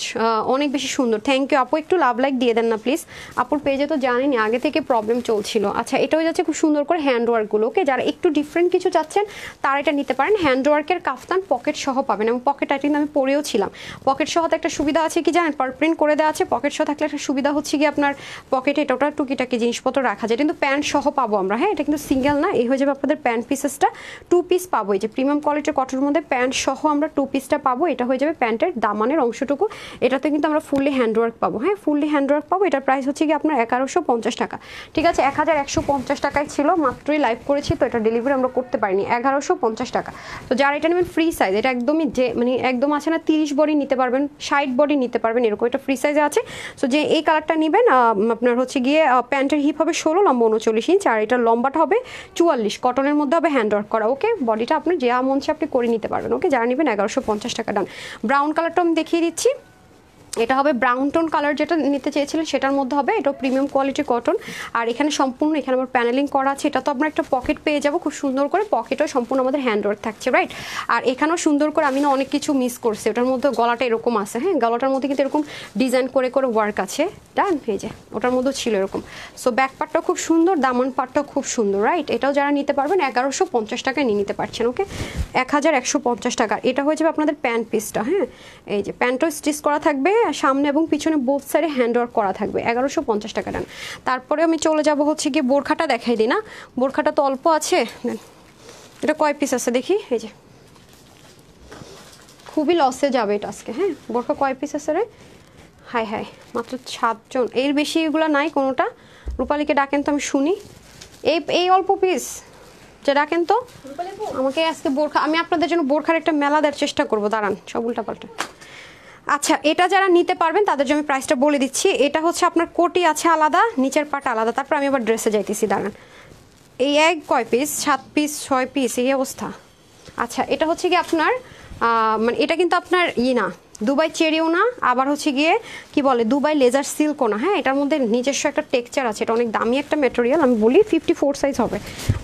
অনেক বেশি সুন্দর, থ্যাংক ইউ আপু। একটু লাভ লাইক দিয়ে দেন না প্লিজ, আপুর পেজে তো জানেনি আগে থেকে প্রবলেম চলছিল। আচ্ছা, এটা হয়ে যাচ্ছে খুব সুন্দর করে হ্যান্ড ওয়ার্কগুলো, ওকে। যারা একটু ডিফারেন্ট কিছু চাচ্ছেন তারা এটা নিতে পারেন, হ্যান্ড ওয়ার্কের কাফতান, পকেট সহ পাবেন, এবং পকেট আইটেম আমি পরেও ছিলাম। পকেট সহ একটা সুবিধা আছে কি জানেন, পার প্রিন্ট করে দেওয়া আছে, পকেট সহ থাকলে একটা সুবিধা হচ্ছে কি আপনার পকেটে এটা ওটা টুকিটাকি জিনিসপত্র রাখা যায়। কিন্তু প্যান্ট সহ পাবো আমরা, হ্যাঁ, এটা কিন্তু সিঙ্গেল না, এই হয়ে যাবে আপনাদের প্যান্ট পিসেসটা 2 পিস পাবো, এই যে প্রিমিয়াম কোয়ালিটির কটনের মধ্যে প্যান্ট সহ আমরা 2 পিসটা পাবো। এটা হয়ে যাবে প্যান্টের দামানের অংশটুকু, এটাতে কিন্তু আমরা ফুললি হ্যান্ডওয়ার্ক পাবো, হ্যাঁ, ফুললি হ্যান্ডওয়ার্ক পাবো। এটার প্রাইস হচ্ছে কি আপনার 1150 টাকা, ঠিক আছে। 1150 টাকায় ছিল, মাত্রই লাইভ করেছি তো এটা ডেলিভারি আমরা করতে পারিনি, 1150 টাকা। তো যারা এটা নেবেন ফ্রি সাইজ, এটা একদমই যে মানে একদম আছে না 30 বডি নিতে পারবেন, 60 বডি নিতে পারবেন, এরকম এটা ফ্রি সাইজে আছে। সো যে এই কালারটা নেবেন, আপনার হচ্ছে গিয়ে প্যান্টের হিপ হবে 16, লম্বা 39 ইঞ্চ, আর এটা লম্বাটা হবে 44, কটনের মধ্যে হবে হ্যান্ডওয়ার্ক করা, ওকে। বডিটা আপনার যে মঞ্চে আপনি করে নিতে পারবেন, ওকে। যারা নেবেন 1150 টাকা ডান। ব্রাউন কালারটা আমি দেখিয়ে দিচ্ছি, এটা হবে ব্রাউন টোন কালার, যেটা নিতে চেয়েছিলেন সেটার মধ্যে হবে, এটা প্রিমিয়াম কোয়ালিটির কটন। আর এখানে সম্পূর্ণ এখানে আমার প্যানেলিং করা আছে, এটা তো আপনার একটা পকেট পেয়ে যাবো খুব সুন্দর করে, পকেটও সম্পূর্ণ আমাদের হ্যান্ডওয়ার্ক থাকছে, রাইট। আর এখানেও সুন্দর করে আমি না অনেক কিছু মিস করছি, ওটার মধ্যে গলাটা এরকম আছে, হ্যাঁ, গলাটার মধ্যে কিন্তু এরকম ডিজাইন করে করে ওয়ার্ক আছে, ডান, এই যে ওটার মধ্যেও ছিল এরকম। সো ব্যাক পার্টটাও খুব সুন্দর, দামান পার্টটাও খুব সুন্দর, রাইট। এটাও যারা নিতে পারবেন 1150 টাকায় নিয়ে নিতে পারছেন, ওকে। 1150 টাকা। এটা হয়ে যাবে আপনাদের প্যান্ট পিসটা, হ্যাঁ, এই যে প্যান্টও স্টিচ করা থাকবে, সামনে এবং পিছনে বোথ সাইডে হ্যান্ডওয়ার্ক করা থাকবে, 1150 টাকা ডান। তারপরে আমি চলে যাব হচ্ছে গিয়ে বোরখাটা দেখাই দিই না, বোরখাটা তো অল্প আছে, এটা কয় পিস আছে দেখি, এই যে খুবই লসে যাবে এটা আজকে, হ্যাঁ। বোরখা কয় পিস আছে রে, হাই হাই, মাত্র 7 জন, এর বেশি এগুলো নাই কোনোটা। রূপালীকে ডাকেন তো আমি শুনি, এই অল্প পিস যে ডাকেন তো আমাকে আজকে বোরখা, আমি আপনাদের জন্য বোরখার একটা মেলা দেওয়ার চেষ্টা করবো, দাঁড়ান, সব উল্টা পাল্টা। আচ্ছা এটা যারা নিতে পারবেন তাদের জন্য আমি প্রাইসটা বলে দিচ্ছি। এটা হচ্ছে আপনার কোটি আছে আলাদা, নিচের পাট আলাদা। তারপর আমি আবার ড্রেসে যাইতেছি, দাঁড়ান। এই এক কয় পিস, 7 পিস 6 পিস এই অবস্থা। আচ্ছা এটা হচ্ছে কি আপনার মানে এটা কিন্তু আপনার না দুবাই চেরিও না, আবার হচ্ছে গিয়ে কি বলে দুবাই লেজার সিল্কও না। হ্যাঁ এটার মধ্যে নিজস্ব একটা টেক্সচার আছে, এটা অনেক দামি একটা ম্যাটেরিয়াল। আমি বলি 54 সাইজ হবে।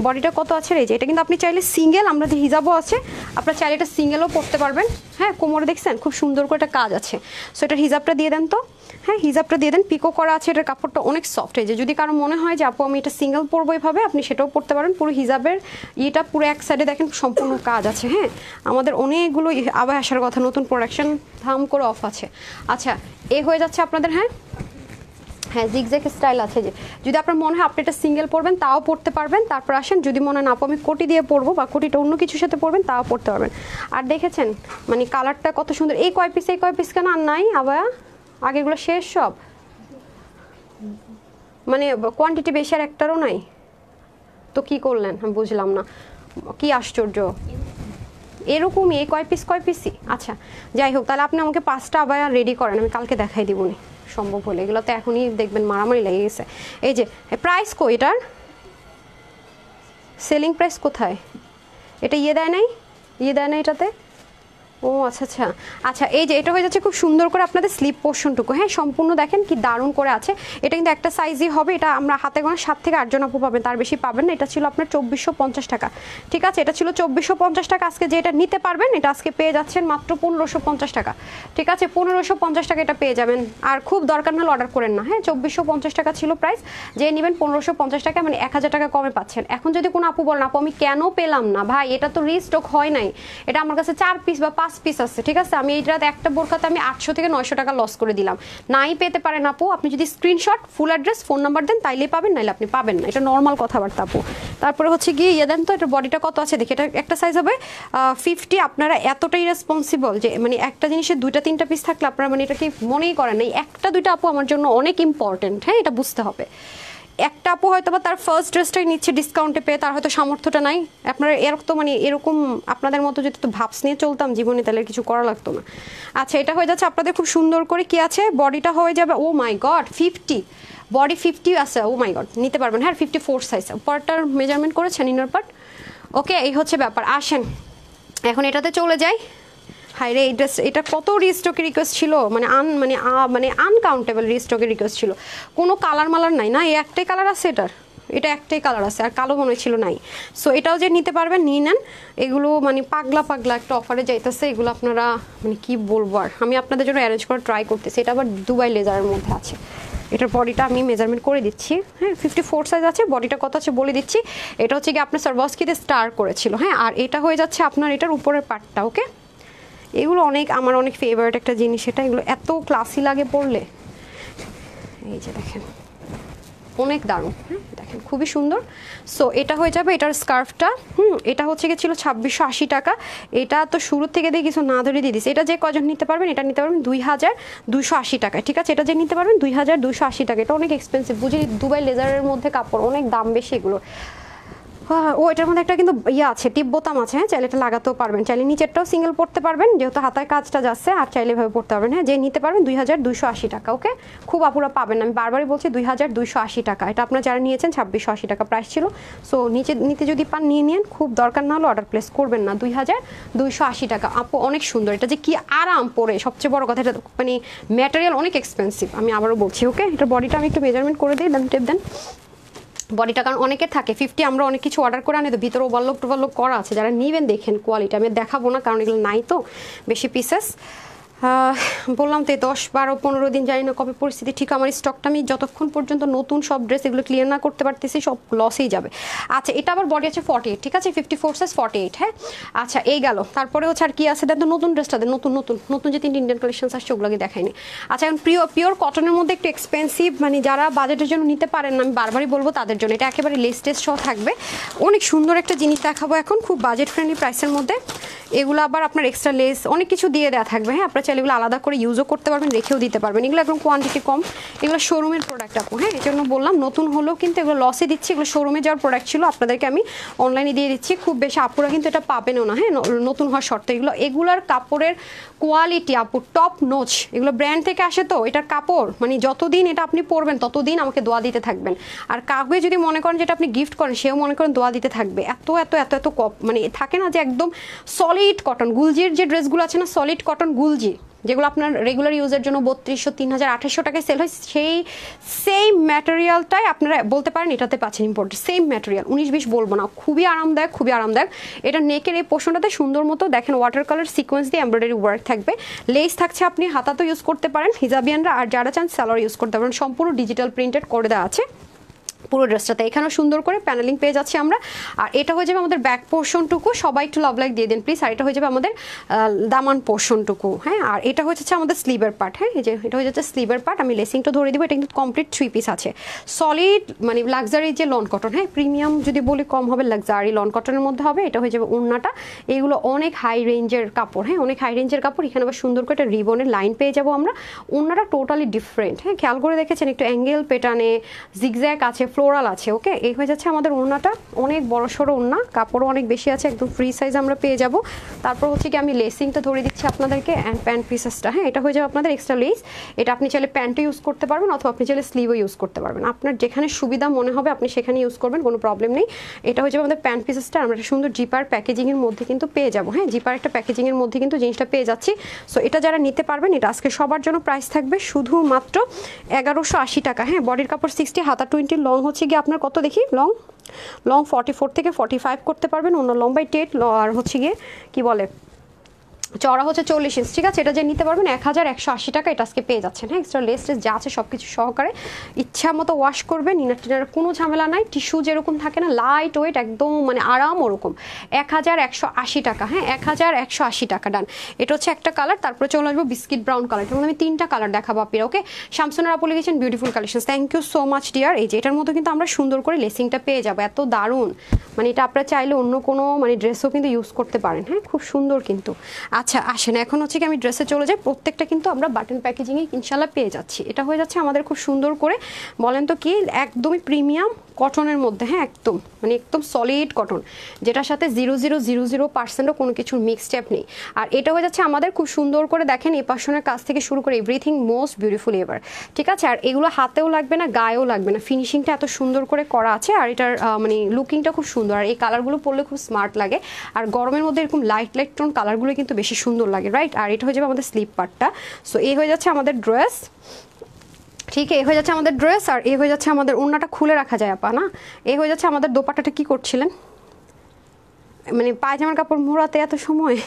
বডিটা কত আছে এই যে, এটা কিন্তু আপনি চাইলে সিঙ্গেল, আমরা যে হিজাবও আছে আপনার চাইলে এটা সিঙ্গেলও পরতে পারবেন। হ্যাঁ কোমরে দেখছেন খুব সুন্দর করে একটা কাজ আছে। সো এটার হিজাবটা দিয়ে দেন তো। হ্যাঁ হিজাবটা দিয়ে দেন, পিকো করা আছে, এটার কাপড়টা অনেক সফট। এই যে যদি কারো মনে হয় যে আপু আমি এটা সিঙ্গেল পরবো এভাবে, আপনি সেটাও পরতে পারেন। পুরো হিজাবের এটা পুরো এক সাইডে দেখেন সম্পূর্ণ কাজ আছে। হ্যাঁ আমাদের অনেকগুলো আবার আসার কথা, নতুন প্রোডাকশন ধাম করে অফ আছে। আচ্ছা এ হয়ে যাচ্ছে আপনাদের। হ্যাঁ হ্যাঁ জিগজ্যাগ স্টাইল আছে, যে যদি আপনার মনে হয় আপনি এটা সিঙ্গেল পরবেন তাও পরতে পারবেন। তারপর আসেন যদি মনে হয় না আপু আমি কোটি দিয়ে পরবো বা কোটিটা অন্য কিছুর সাথে পরবেন তাও পরতে পারবেন। আর দেখেছেন মানে কালারটা কত সুন্দর। এই কয় পিস কেন আর নাই আবার, আগেগুলো শেষ সব, মানে কোয়ান্টিটি বেশি আর একটারও নাই তো কি করলেন আমি বুঝলাম না, কি আশ্চর্য। এরকমই এই কয় পিসই। আচ্ছা যাই হোক, তাহলে আপনি আমাকে 5টা আবার রেডি করেন, আমি কালকে দেখাই দিবনি সম্ভব হলে। এগুলো তো এখনই দেখবেন মারামারি লেগে গেছে। এই যে প্রাইস কো এটার, সেলিং প্রাইস কোথায়? এটা দেয় নাই এটাতে। ও আচ্ছা আচ্ছা আচ্ছা এই যে এটা হয়ে যাচ্ছে খুব সুন্দর করে আপনাদের স্লিপ পোর্শনটুকু। হ্যাঁ সম্পূর্ণ দেখেন কি দারুণ করে আছে। এটা কিন্তু একটা সাইজই হবে, এটা আমরা হাতে গোনা 7 থেকে 8 জন আপু পাবেন, তার বেশি পাবেন না। এটা ছিল আপনার 2450 টাকা, ঠিক আছে? এটা ছিল 2450 টাকা। আজকে যে এটা নিতে পারবেন এটা আজকে পেয়ে যাচ্ছেন মাত্র 1550 টাকা, ঠিক আছে? 1550 টাকা এটা পেয়ে যাবেন। আর খুব দরকার না হলে অর্ডার করেন না। হ্যাঁ 2450 টাকা ছিল প্রাইস, যে নেবেন 1550 টাকা, মানে 1000 টাকা কমে পাচ্ছেন। এখন যদি কোনো আপু বলেন আপু আমি কেন পেলাম না, ভাই এটা তো রিস্টক হয় নাই, এটা আমার কাছে 4 পিস বা 5 পিস আছে, ঠিক আছে? আমি এই রাত একটা বোরকাতে আমি 800 থেকে 900 টাকা লস করে দিলাম। নাই পেতে পারেন আপু, আপনি যদি screenshot full address phone number দেন তাইলেই পাবেন, নাইলে আপনি পাবেন না। এটা নর্মাল কথাবার্তা আপু। তারপরে হচ্ছে গিয়ে দেন তো, এটা বডিটা কত আছে দেখি। এটা একটা সাইজ হবে 50। আপনারা এতটাই রেসপন্সিবল যে মানে একটা জিনিসের 2টা 3টা পিস থাকলে আপনারা মানে এটা কি মনেই করেন না। একটা 2টা আপু আমার জন্য অনেক ইম্পর্টেন্ট। হ্যাঁ এটা বুঝতে হবে। একটা আপু হয়তো বা তার ফার্স্ট ড্রেসটাই নিচ্ছে ডিসকাউন্টে পেয়ে, তার হয়তো সামর্থ্যটা নাই। আপনারা এরকম তো মানে এরকম আপনাদের মতো যদি তো ভাবস নিয়ে চলতাম জীবনে তাহলে কিছু করা লাগতো না। আচ্ছা এটা হয়ে যাচ্ছে আপনাদের খুব সুন্দর করে কি আছে, বডিটা হয়ে যাবে ও মাই গড 50, বডি 50 আছে, ও মাই গড নিতে পারবেন। হ্যাঁ 54 সাইজ। পার্টটার মেজারমেন্ট করেছেন ইনার পার্ট? ওকে এই হচ্ছে ব্যাপার। আসেন এখন এটাতে চলে যাই। হাই রে এই ড্রেস, এটা কত রিস্টকের রিকোয়েস্ট ছিল, মানে আনকাউন্টেবল রিস্টকের রিকোয়েস্ট ছিল। কোনো কালার মালার নাই না, এই একটাই কালার আছে এটার, এটা একটাই কালার আছে, আর কালো মনে ছিল নাই। সো এটাও যে নিতে পারবেন নিয়ে নেন। এগুলো মানে পাগলা একটা অফারে যাইতেছে, এগুলো আপনারা মানে কি বলবো আর, আমি আপনাদের জন্য অ্যারেঞ্জ করে ট্রাই করতেছি। এটা আবার দুবাই লেজারের মধ্যে আছে। এটার বডিটা আমি মেজারমেন্ট করে দিচ্ছি। হ্যাঁ 54 সাইজ আছে, বডিটা কত আছে বলে দিচ্ছি। এটা হচ্ছে কি আপনার সারবস্কিতে স্টার করেছিল। হ্যাঁ আর এটা হয়ে যাচ্ছে আপনার এটার উপরের পার্টটা। ওকে এগুলো আমার অনেক ফেভারিট একটা জিনিস, এটা এগুলো এত ক্লাসি লাগে পরলে। এই যে দেখেন অনেক দারুণ। হ্যাঁ দেখেন খুবই সুন্দর। সো এটা হয়ে যাবে এটার স্কার্ফটা। এটা হচ্ছে কি ছিল 2680 টাকা। এটা তো শুরু থেকে দিয়ে কিছু না ধরে দিয়ে দিচ্ছে। এটা যে কজন নিতে পারবেন এটা নিতে পারবেন 2280 টাকায়, ঠিক আছে? এটা যে নিতে পারবেন 2280 টাকা। এটা অনেক এক্সপেন্সিভ, বুঝি দুবাই লেজারের মধ্যে কাপড় অনেক দাম বেশি এগুলো। ও এটার মধ্যে একটা কিন্তু আছে টিপ বোতাম আছে। হ্যাঁ চাইলে এটা লাগাতেও পারবেন, চাইলে নিচেরটাও সিঙ্গেল পড়তে পারবেন যেহেতু হাতায় কাজটা যাচ্ছে, আর চাইলে এভাবে পড়তে পারবেন। হ্যাঁ যে নিতে পারবেন 2280 টাকা। ওকে খুব আপুরা পাবেন, আমি বারবারই বলছি 2280 টাকা। এটা আপনারা যারা নিয়েছেন 2680 টাকা প্রাইস ছিল। সো নিতে যদি পান নিয়ে নিন, খুব দরকার না হলে অর্ডার প্লেস করবেন না। 2280 টাকা আপু অনেক সুন্দর। এটা যে কি আরাম পরে, সবচেয়ে বড় কথা এটা মানে ম্যাটেরিয়াল অনেক এক্সপেন্সিভ, আমি আবারও বলছি। ওকে এটা বডিটা আমি একটু মেজারমেন্ট করে দিই, দেন টেপ দেন বডিটা, কারণ অনেকের থাকে 50, আমরা অনেক কিছু অর্ডার করে আনি তো ভিতরে ওভারলোক টোভারলোক করা আছে। যারা নেবেন দেখেন কোয়ালিটি, আমি দেখাবো না কারণ এগুলো নাই তো বেশি পিসেস। বললাম তো 10-12-15 দিন জানি না কবে পরিস্থিতি ঠিক। আমার স্টকটা আমি যতক্ষণ পর্যন্ত নতুন সব ড্রেস এগুলো ক্লিয়ার না করতে পারতেছি সব লসেই যাবে। আচ্ছা এটা আবার বডি আছে 48, ঠিক আছে? 54 সাইজ 48। হ্যাঁ আচ্ছা এই গেল। তারপরে হচ্ছে আর কি আছে দেন তো, নতুন ড্রেসটা দেন, নতুন যে 3 ইন্ডিয়ান কালেকশন আসছে ওগুলোকে দেখাইনি। আচ্ছা এখন পিওর কটনের মধ্যে একটু এক্সপেন্সিভ, মানে যারা বাজেটের জন্য নিতে পারেন না আমি বারবারই বলবো তাদের জন্য। এটা একেবারে লেস টেস সহ থাকবে, অনেক সুন্দর একটা জিনিস দেখাবো এখন খুব বাজেট ফ্রেন্ডলি প্রাইসের মধ্যে। এগুলো আবার আপনার এক্সট্রা লেস অনেক কিছু দিয়ে দেওয়া থাকবে। হ্যাঁ আপনার চাইলে এগুলো আলাদা করে ইউজও করতে পারবেন, রেখেও দিতে পারবেন। এগুলো একদম কোয়ান্টিটি কম, এগুলো শোরুমের প্রোডাক্ট আপু, হ্যাঁ এই জন্য বললাম নতুন হলেও কিন্তু এগুলো লসে দিচ্ছি, এগুলো শোরুমে যাওয়ার প্রোডাক্ট ছিল, আপনাদেরকে আমি অনলাইনে দিয়ে দিচ্ছি। খুব বেশি আপুরা কিন্তু এটা পাবেনও না, হ্যাঁ নতুন হওয়ার শর্ত। এগুলার কাপড়ের কোয়ালিটি আপু টপ নোচ, এগুলো ব্র্যান্ড থেকে আসে, তো এটার কাপড় মানে যতদিন এটা আপনি পরবেন ততদিন আমাকে দোয়া দিতে থাকবেন। আর কাউকে যদি মনে করেন যেটা আপনি গিফট করেন, সেও মনে করেন দোয়া দিতে থাকবে। এত এত এত এত মানে থাকে না যে একদম সলিড কটন, গুলজির যে ড্রেসগুলো আছে না, সলিড কটন গুলজি, যেগুলো আপনার রেগুলার ইউজের জন্য 3200, 3000, 2800 টাকায় সেল হয়, সেই সেম ম্যাটেরিয়ালটাই আপনারা বলতে পারেন এটাতে পাচ্ছেন ইম্পোর্টেড। সেম ম্যাটেরিয়াল, 19-20 বলবো না, খুবই আরামদায়ক, খুবই আরামদায়ক। এটা নেকের এই পোর্শনটাতে সুন্দর মতো দেখেন ওয়াটার কালার সিকোয়েন্স দিয়ে এমব্রয়ডারি ওয়ার্ক থাকবে, লেস থাকছে, আপনি হাতাতেও ইউজ করতে পারেন হিজাবিয়ানরা, আর যারা চান সালোয়ার ইউজ করতে পারেন। সম্পূর্ণ ডিজিটাল প্রিন্টেড করে দেওয়া আছে পুরো ড্রেসটাতে। এখানেও সুন্দর করে প্যানেলিং পেয়ে যাচ্ছি আমরা। আর এটা হয়ে যাবে আমাদের ব্যাক পোর্শনটুকু, সবাই একটু লাভ লাইক দিয়ে দিন প্লিজ। আর এটা হয়ে যাবে আমাদের দামান পোর্শনটুকু, হ্যাঁ। আর এটা হচ্ছে আমাদের স্লিভের পার্ট, হ্যাঁ এই যে এটা হয়ে যাচ্ছে স্লিভের পার্ট। আমি লেসিংটা ধরে দিব, এটা কিন্তু কমপ্লিট 3 পিস আছে, সলিড মানে লাক্সারি যে লন কটন, হ্যাঁ প্রিমিয়াম যদি বলি কম হবে, লাক্সারি লন কটনের মধ্যে হবে। এটা হয়ে যাবে ওড়নাটা, এগুলো অনেক হাই রেঞ্জের কাপড়, হ্যাঁ অনেক হাই রেঞ্জের কাপড়। এখানে আবার সুন্দর করে একটা রিবনের লাইন পেয়ে যাবো আমরা। ওড়নাটা টোটালি ডিফারেন্ট, হ্যাঁ খেয়াল করে দেখেছেন, একটু অ্যাঙ্গেল পেটানে, জিগজ্যাগ আছে, ফ্লোরাল আছে, ওকে। এই হয়ে যাচ্ছে আমাদের ওড়নাটা, অনেক বড় সড়ো ওড়না, কাপড়ও অনেক বেশি আছে, একদম ফ্রি সাইজ আমরা পেয়ে যাব। তারপর হচ্ছে কি আমি লেসিংটা ধরে দিচ্ছি আপনাদেরকে, অ্যান্ড প্যান্ট পিসেসটা, হ্যাঁ এটা হয়ে যাবে আপনাদের এক্সট্রা লেস। এটা আপনি চাইলে প্যান্টও ইউজ করতে পারবেন, অথবা আপনি চাইলে স্লিভও ইউজ করতে পারবেন, আপনার যেখানে সুবিধা মনে হবে আপনি সেখানে ইউজ করবেন, কোনো প্রবলেম নেই। এটা হয়ে যাবে আমাদের প্যান্ট পিসেসটা, আমরা একটা সুন্দর জিপার প্যাকেজিংয়ের মধ্যে কিন্তু পেয়ে যাবো, হ্যাঁ জিপার একটা প্যাকেজিংয়ের মধ্যে কিন্তু জিনিসটা পেয়ে যাচ্ছি। সো এটা যারা নিতে পারবেন, এটা আজকে সবার জন্য প্রাইস থাকবে শুধুমাত্র 1180 টাকা, হ্যাঁ বডির কাপড় 60, হাতা 20, লং হচ্ছে গিয়ে আপনার কত দেখি, লং 44 থেকে 45 করতে পারবেন, অন্য লম্বাই 10, আর হচ্ছে গিয়ে কি বলে চড়া হচ্ছে 40 ইঞ্চ, ঠিক আছে। এটা যে নিতে পারবেন 1180 টাকা, এটা আজকে পেয়ে যাচ্ছেন, হ্যাঁ এক্সট্রা লেস টেস যা আছে সব কিছু সহকারে, ইচ্ছা মতো ওয়াশ করবেন, ইনার টিনার কোনো ঝামেলা নাই। টিস্যু যেরকম থাকে না লাইট ওয়েট একদম মানে আরাম, ওরকম 1180 টাকা, হ্যাঁ 1180 টাকা ডান। এটা হচ্ছে একটা কালার, তারপরে চলে আসবো বিস্কিট ব্রাউন কালার, এটার মধ্যে আমি 3টা কালার দেখাবো আপনারা, ওকে। শামসুনার আপু লিখেছেন beautiful collection, thank you so much dear. এই যে এটার মধ্যে কিন্তু আমরা সুন্দর করে লেসিংটা পেয়ে যাবো, এত দারুণ, মানে এটা আপনারা চাইলে অন্য কোনো মানে ড্রেসও কিন্তু ইউজ করতে পারেন, হ্যাঁ খুব সুন্দর কিন্তু। আচ্ছা আসেন এখন হচ্ছে কি আমি ড্রেসে চলে যাই, প্রত্যেকটা কিন্তু আমরা বাটন প্যাকেজিংয়ে ইনশাল্লাহ পেয়ে যাচ্ছি। এটা হয়ে যাচ্ছে আমাদের খুব সুন্দর করে, বলেন তো কি একদমই প্রিমিয়াম কটনের মধ্যে, হ্যাঁ একদম মানে একদম সলিড কটন, যেটার সাথে 0.000% কোনো কিছুর মিক্স স্টেপ নেই। আর এটা হয়ে যাচ্ছে আমাদের খুব সুন্দর করে দেখেন এই পাশনের কাছ থেকে শুরু করে এভরিথিং মোস্ট বিউটিফুল এভার, ঠিক আছে। আর এগুলো হাতেও লাগবে না, গায়েও লাগবে না, ফিনিশিংটা এত সুন্দর করে করা আছে, আর এটার মানে লুকিংটা খুব সুন্দর। আর এই কালারগুলো পরলে খুব স্মার্ট লাগে, আর গরমের মধ্যে এরকম লাইট লাইট টোন কালারগুলো কিন্তু বেশি সুন্দর লাগে, রাইট। আর এটা হয়ে যাবে আমাদের স্লিপ পার্টটা। সো এই হয়ে যাচ্ছে আমাদের ড্রেস, ঠিক এই হয়ে যাচ্ছে আমাদের ড্রেস। আর এই হয়ে যাচ্ছে আমাদের ওড়নাটা খুলে রাখা যায় আপা না, এই হয়ে যাচ্ছে আমাদের দোপাট্টাটা। কি করছিলেন মানে পায়জামার কাপড় মোড়াতে এত সময়?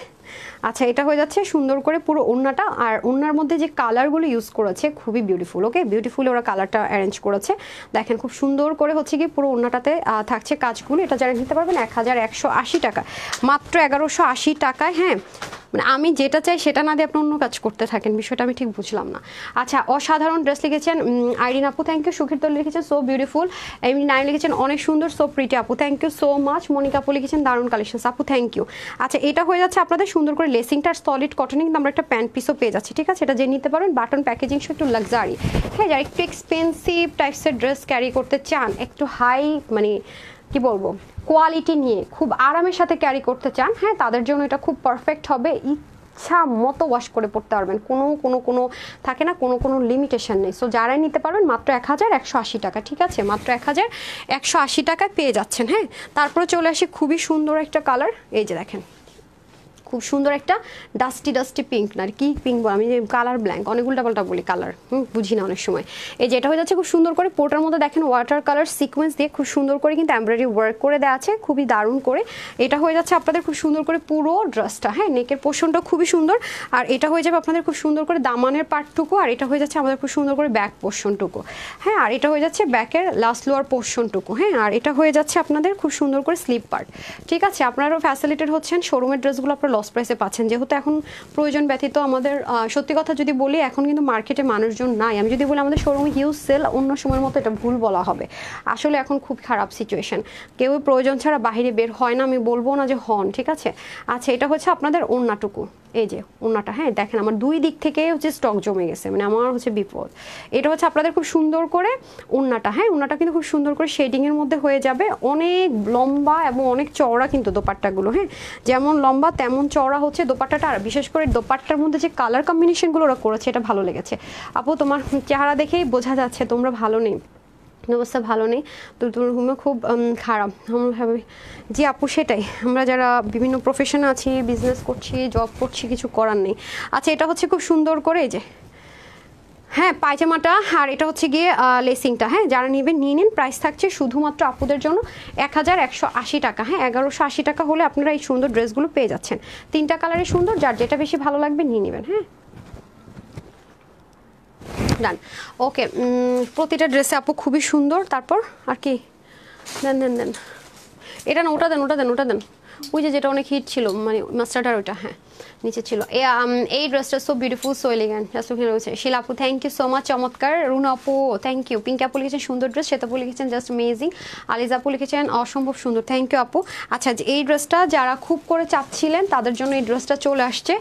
আচ্ছা এটা হয়ে যাচ্ছে সুন্দর করে পুরো ওড়নাটা, আর ওড়নার মধ্যে যে কালারগুলো ইউজ করেছে খুবই বিউটিফুল, ওকে বিউটিফুল ওরা কালারটা অ্যারেঞ্জ করেছে, দেখেন খুব সুন্দর করে হচ্ছে কি পুরো ওড়নাটাতে থাকছে কাজগুলো। এটা যারা নিতে পারবেন 1180 টাকা, মাত্র 1180 টাকায়, হ্যাঁ মানে আমি যেটা চাই সেটা না দিয়ে আপনি অন্য কাজ করতে থাকেন, বিষয়টা আমি ঠিক বুঝলাম না। আচ্ছা অসাধারণ ড্রেস লিখেছেন আইরিন আপু, থ্যাংক ইউ। সুখের তল লিখেছেন সো বিউটিফুল, এমনি নাইন লিখেছেন অনেক সুন্দর, সো প্রিটি আপু, thank you so much. Monika আপু লিখেছেন দারুণ কালেকশন আপু, থ্যাংক ইউ। আচ্ছা এটা হয়ে যাচ্ছে আপনাদের সুন্দর করে লেসিংটা, সলিড কটনে কিন্তু আমরা একটা প্যান্ট পিসও পেয়ে যাচ্ছি, ঠিক আছে। এটা যে নিতে পারেন বাটন প্যাকেজিং একটু লাক্সারি, হ্যাঁ যারা একটু এক্সপেন্সিভ টাইপসের ড্রেস ক্যারি করতে চান, একটু হাই মানে কি বলবো কোয়ালিটি নিয়ে খুব আরামের সাথে ক্যারি করতে চান, হ্যাঁ তাদের জন্য এটা খুব পারফেক্ট হবে। ইচ্ছা মতো ওয়াশ করে পড়তে পারবেন, কোনো থাকে না কোনো লিমিটেশন নেই। সো যারাই নিতে পারবেন মাত্র 1180 টাকা, ঠিক আছে মাত্র 1180 টাকায় পেয়ে যাচ্ছেন, হ্যাঁ। তারপরে চলে আসি খুবই সুন্দর একটা কালার, এই যে দেখেন খুব সুন্দর একটা ডাস্টি পিঙ্ক, না কি পিঙ্ক বল, আমি কালার ব্ল্যাঙ্ক অনেক উল্টাপাল্টা বলি কালার, বুঝি না অনেক সময়। এই যে এটা হয়ে যাচ্ছে খুব সুন্দর করে পোর্টার মধ্যে দেখেন ওয়াটার কালার সিকোয়েন্স দিয়ে খুব সুন্দর করে কিন্তু এমব্রয়ডারি ওয়ার্ক করে দেওয়া আছে, খুবই দারুণ করে। এটা হয়ে যাচ্ছে আপনাদের খুব সুন্দর করে পুরো ড্রেসটা, হ্যাঁ নেকের পোর্শনটা খুবই সুন্দর। আর এটা হয়ে যাবে আপনাদের খুব সুন্দর করে দামানের পার্টটুকু, আর এটা হয়ে যাচ্ছে আমাদের খুব সুন্দর করে ব্যাক পোর্শনটুকু, হ্যাঁ। আর এটা হয়ে যাচ্ছে ব্যাকের লাস্ট লোয়ার পোর্শনটুকু, হ্যাঁ। আর এটা হয়ে যাচ্ছে আপনাদের খুব সুন্দর করে স্লিপ পার্ট, ঠিক আছে। আপনারাও ফ্যাসিলিটেড হচ্ছেন, শোরুমের ড্রেসগুলো আপনারা লস প্রাইসে পাচ্ছেন, যেহেতু এখন প্রয়োজন ব্যতীত আমাদের সত্যি কথা যদি বলি এখন কিন্তু মার্কেটে মানুষজন নাই। আমি যদি বলি আমাদের শোরুমে হিউজ সেল, অন্য সময়ের মতো এটা ভুল বলা হবে, আসলে এখন খুব খারাপ সিচুয়েশন, কেউ প্রয়োজন ছাড়া বাইরে বের হয় না, আমি বলবো না যে হন, ঠিক আছে। আচ্ছা এটা হচ্ছে আপনাদের ওড়নাটুকু, এই যে ওড়নাটা, হ্যাঁ দেখেন আমার দুই দিক থেকে হচ্ছে স্টক জমে গেছে, মানে আমার হচ্ছে বিপদ। এটা হচ্ছে আপনাদের খুব সুন্দর করে ওড়নাটা, হ্যাঁ ওড়নাটা কিন্তু খুব সুন্দর করে শেডিংয়ের মধ্যে হয়ে যাবে, অনেক লম্বা এবং অনেক চওড়া কিন্তু দোপাট্টাগুলো, হ্যাঁ যেমন লম্বা তেমন চওড়া হচ্ছে দোপাট্টাটা। আর বিশেষ করে দোপাট্টার মধ্যে যে কালার কম্বিনেশনগুলো ওরা করেছে এটা ভালো লেগেছে। আপু তোমার চেহারা দেখেই বোঝা যাচ্ছে তোমরা ভালো নেই, অবস্থা ভালো নেই, তো তোমার রুমে খুব খারাপ। আমরা ভাবি জি আপু সেটাই, আমরা যারা বিভিন্ন প্রফেশনে আছি, বিজনেস করছি, জব করছি, কিছু করার নেই। আচ্ছা এটা হচ্ছে খুব সুন্দর করে এই যে, হ্যাঁ পায়জামাটা, আর এটা হচ্ছে গিয়ে লেসিংটা, হ্যাঁ যারা নেবেন নিয়ে নিন। প্রাইস থাকছে শুধুমাত্র আপুদের জন্য 1180 টাকা, হ্যাঁ 1180 টাকা হলে আপনারা এই সুন্দর ড্রেসগুলো পেয়ে যাচ্ছেন। 3টা কালারে সুন্দর, যার যেটা বেশি ভালো লাগবে নিয়ে নেবেন। হ্যাঁ ডান, ওকে। প্রতিটা ড্রেসে আপু খুবই সুন্দর। তারপর আর কি দেন দেন দেন, এটা না ওটা দেন, ওটা দেন, ওটা দেন, ওই যে যেটা অনেক হিট ছিল মানে মাস্টার্ড, আর ওইটা হ্যাঁ নিচে ছিল। এই ড্রেসটা সো বিউটিফুল, সো এলিগেন্ট। রয়েছে শিলা আপু, থ্যাংক ইউ সো মাচ, চমৎকার। রুনা আপু থ্যাংক ইউ। পিঙ্ক আপু লিখেছেন সুন্দর ড্রেস, শ্বেতা আপু লিখেছেন জাস্ট অ্যামেজিং, আলিজা আপু লিখেছেন অসম্ভব সুন্দর, থ্যাংক ইউ আপু। আচ্ছা এই ড্রেসটা যারা খুব করে চাচ্ছিলেন তাদের জন্য এই ড্রেসটা চলে আসছে।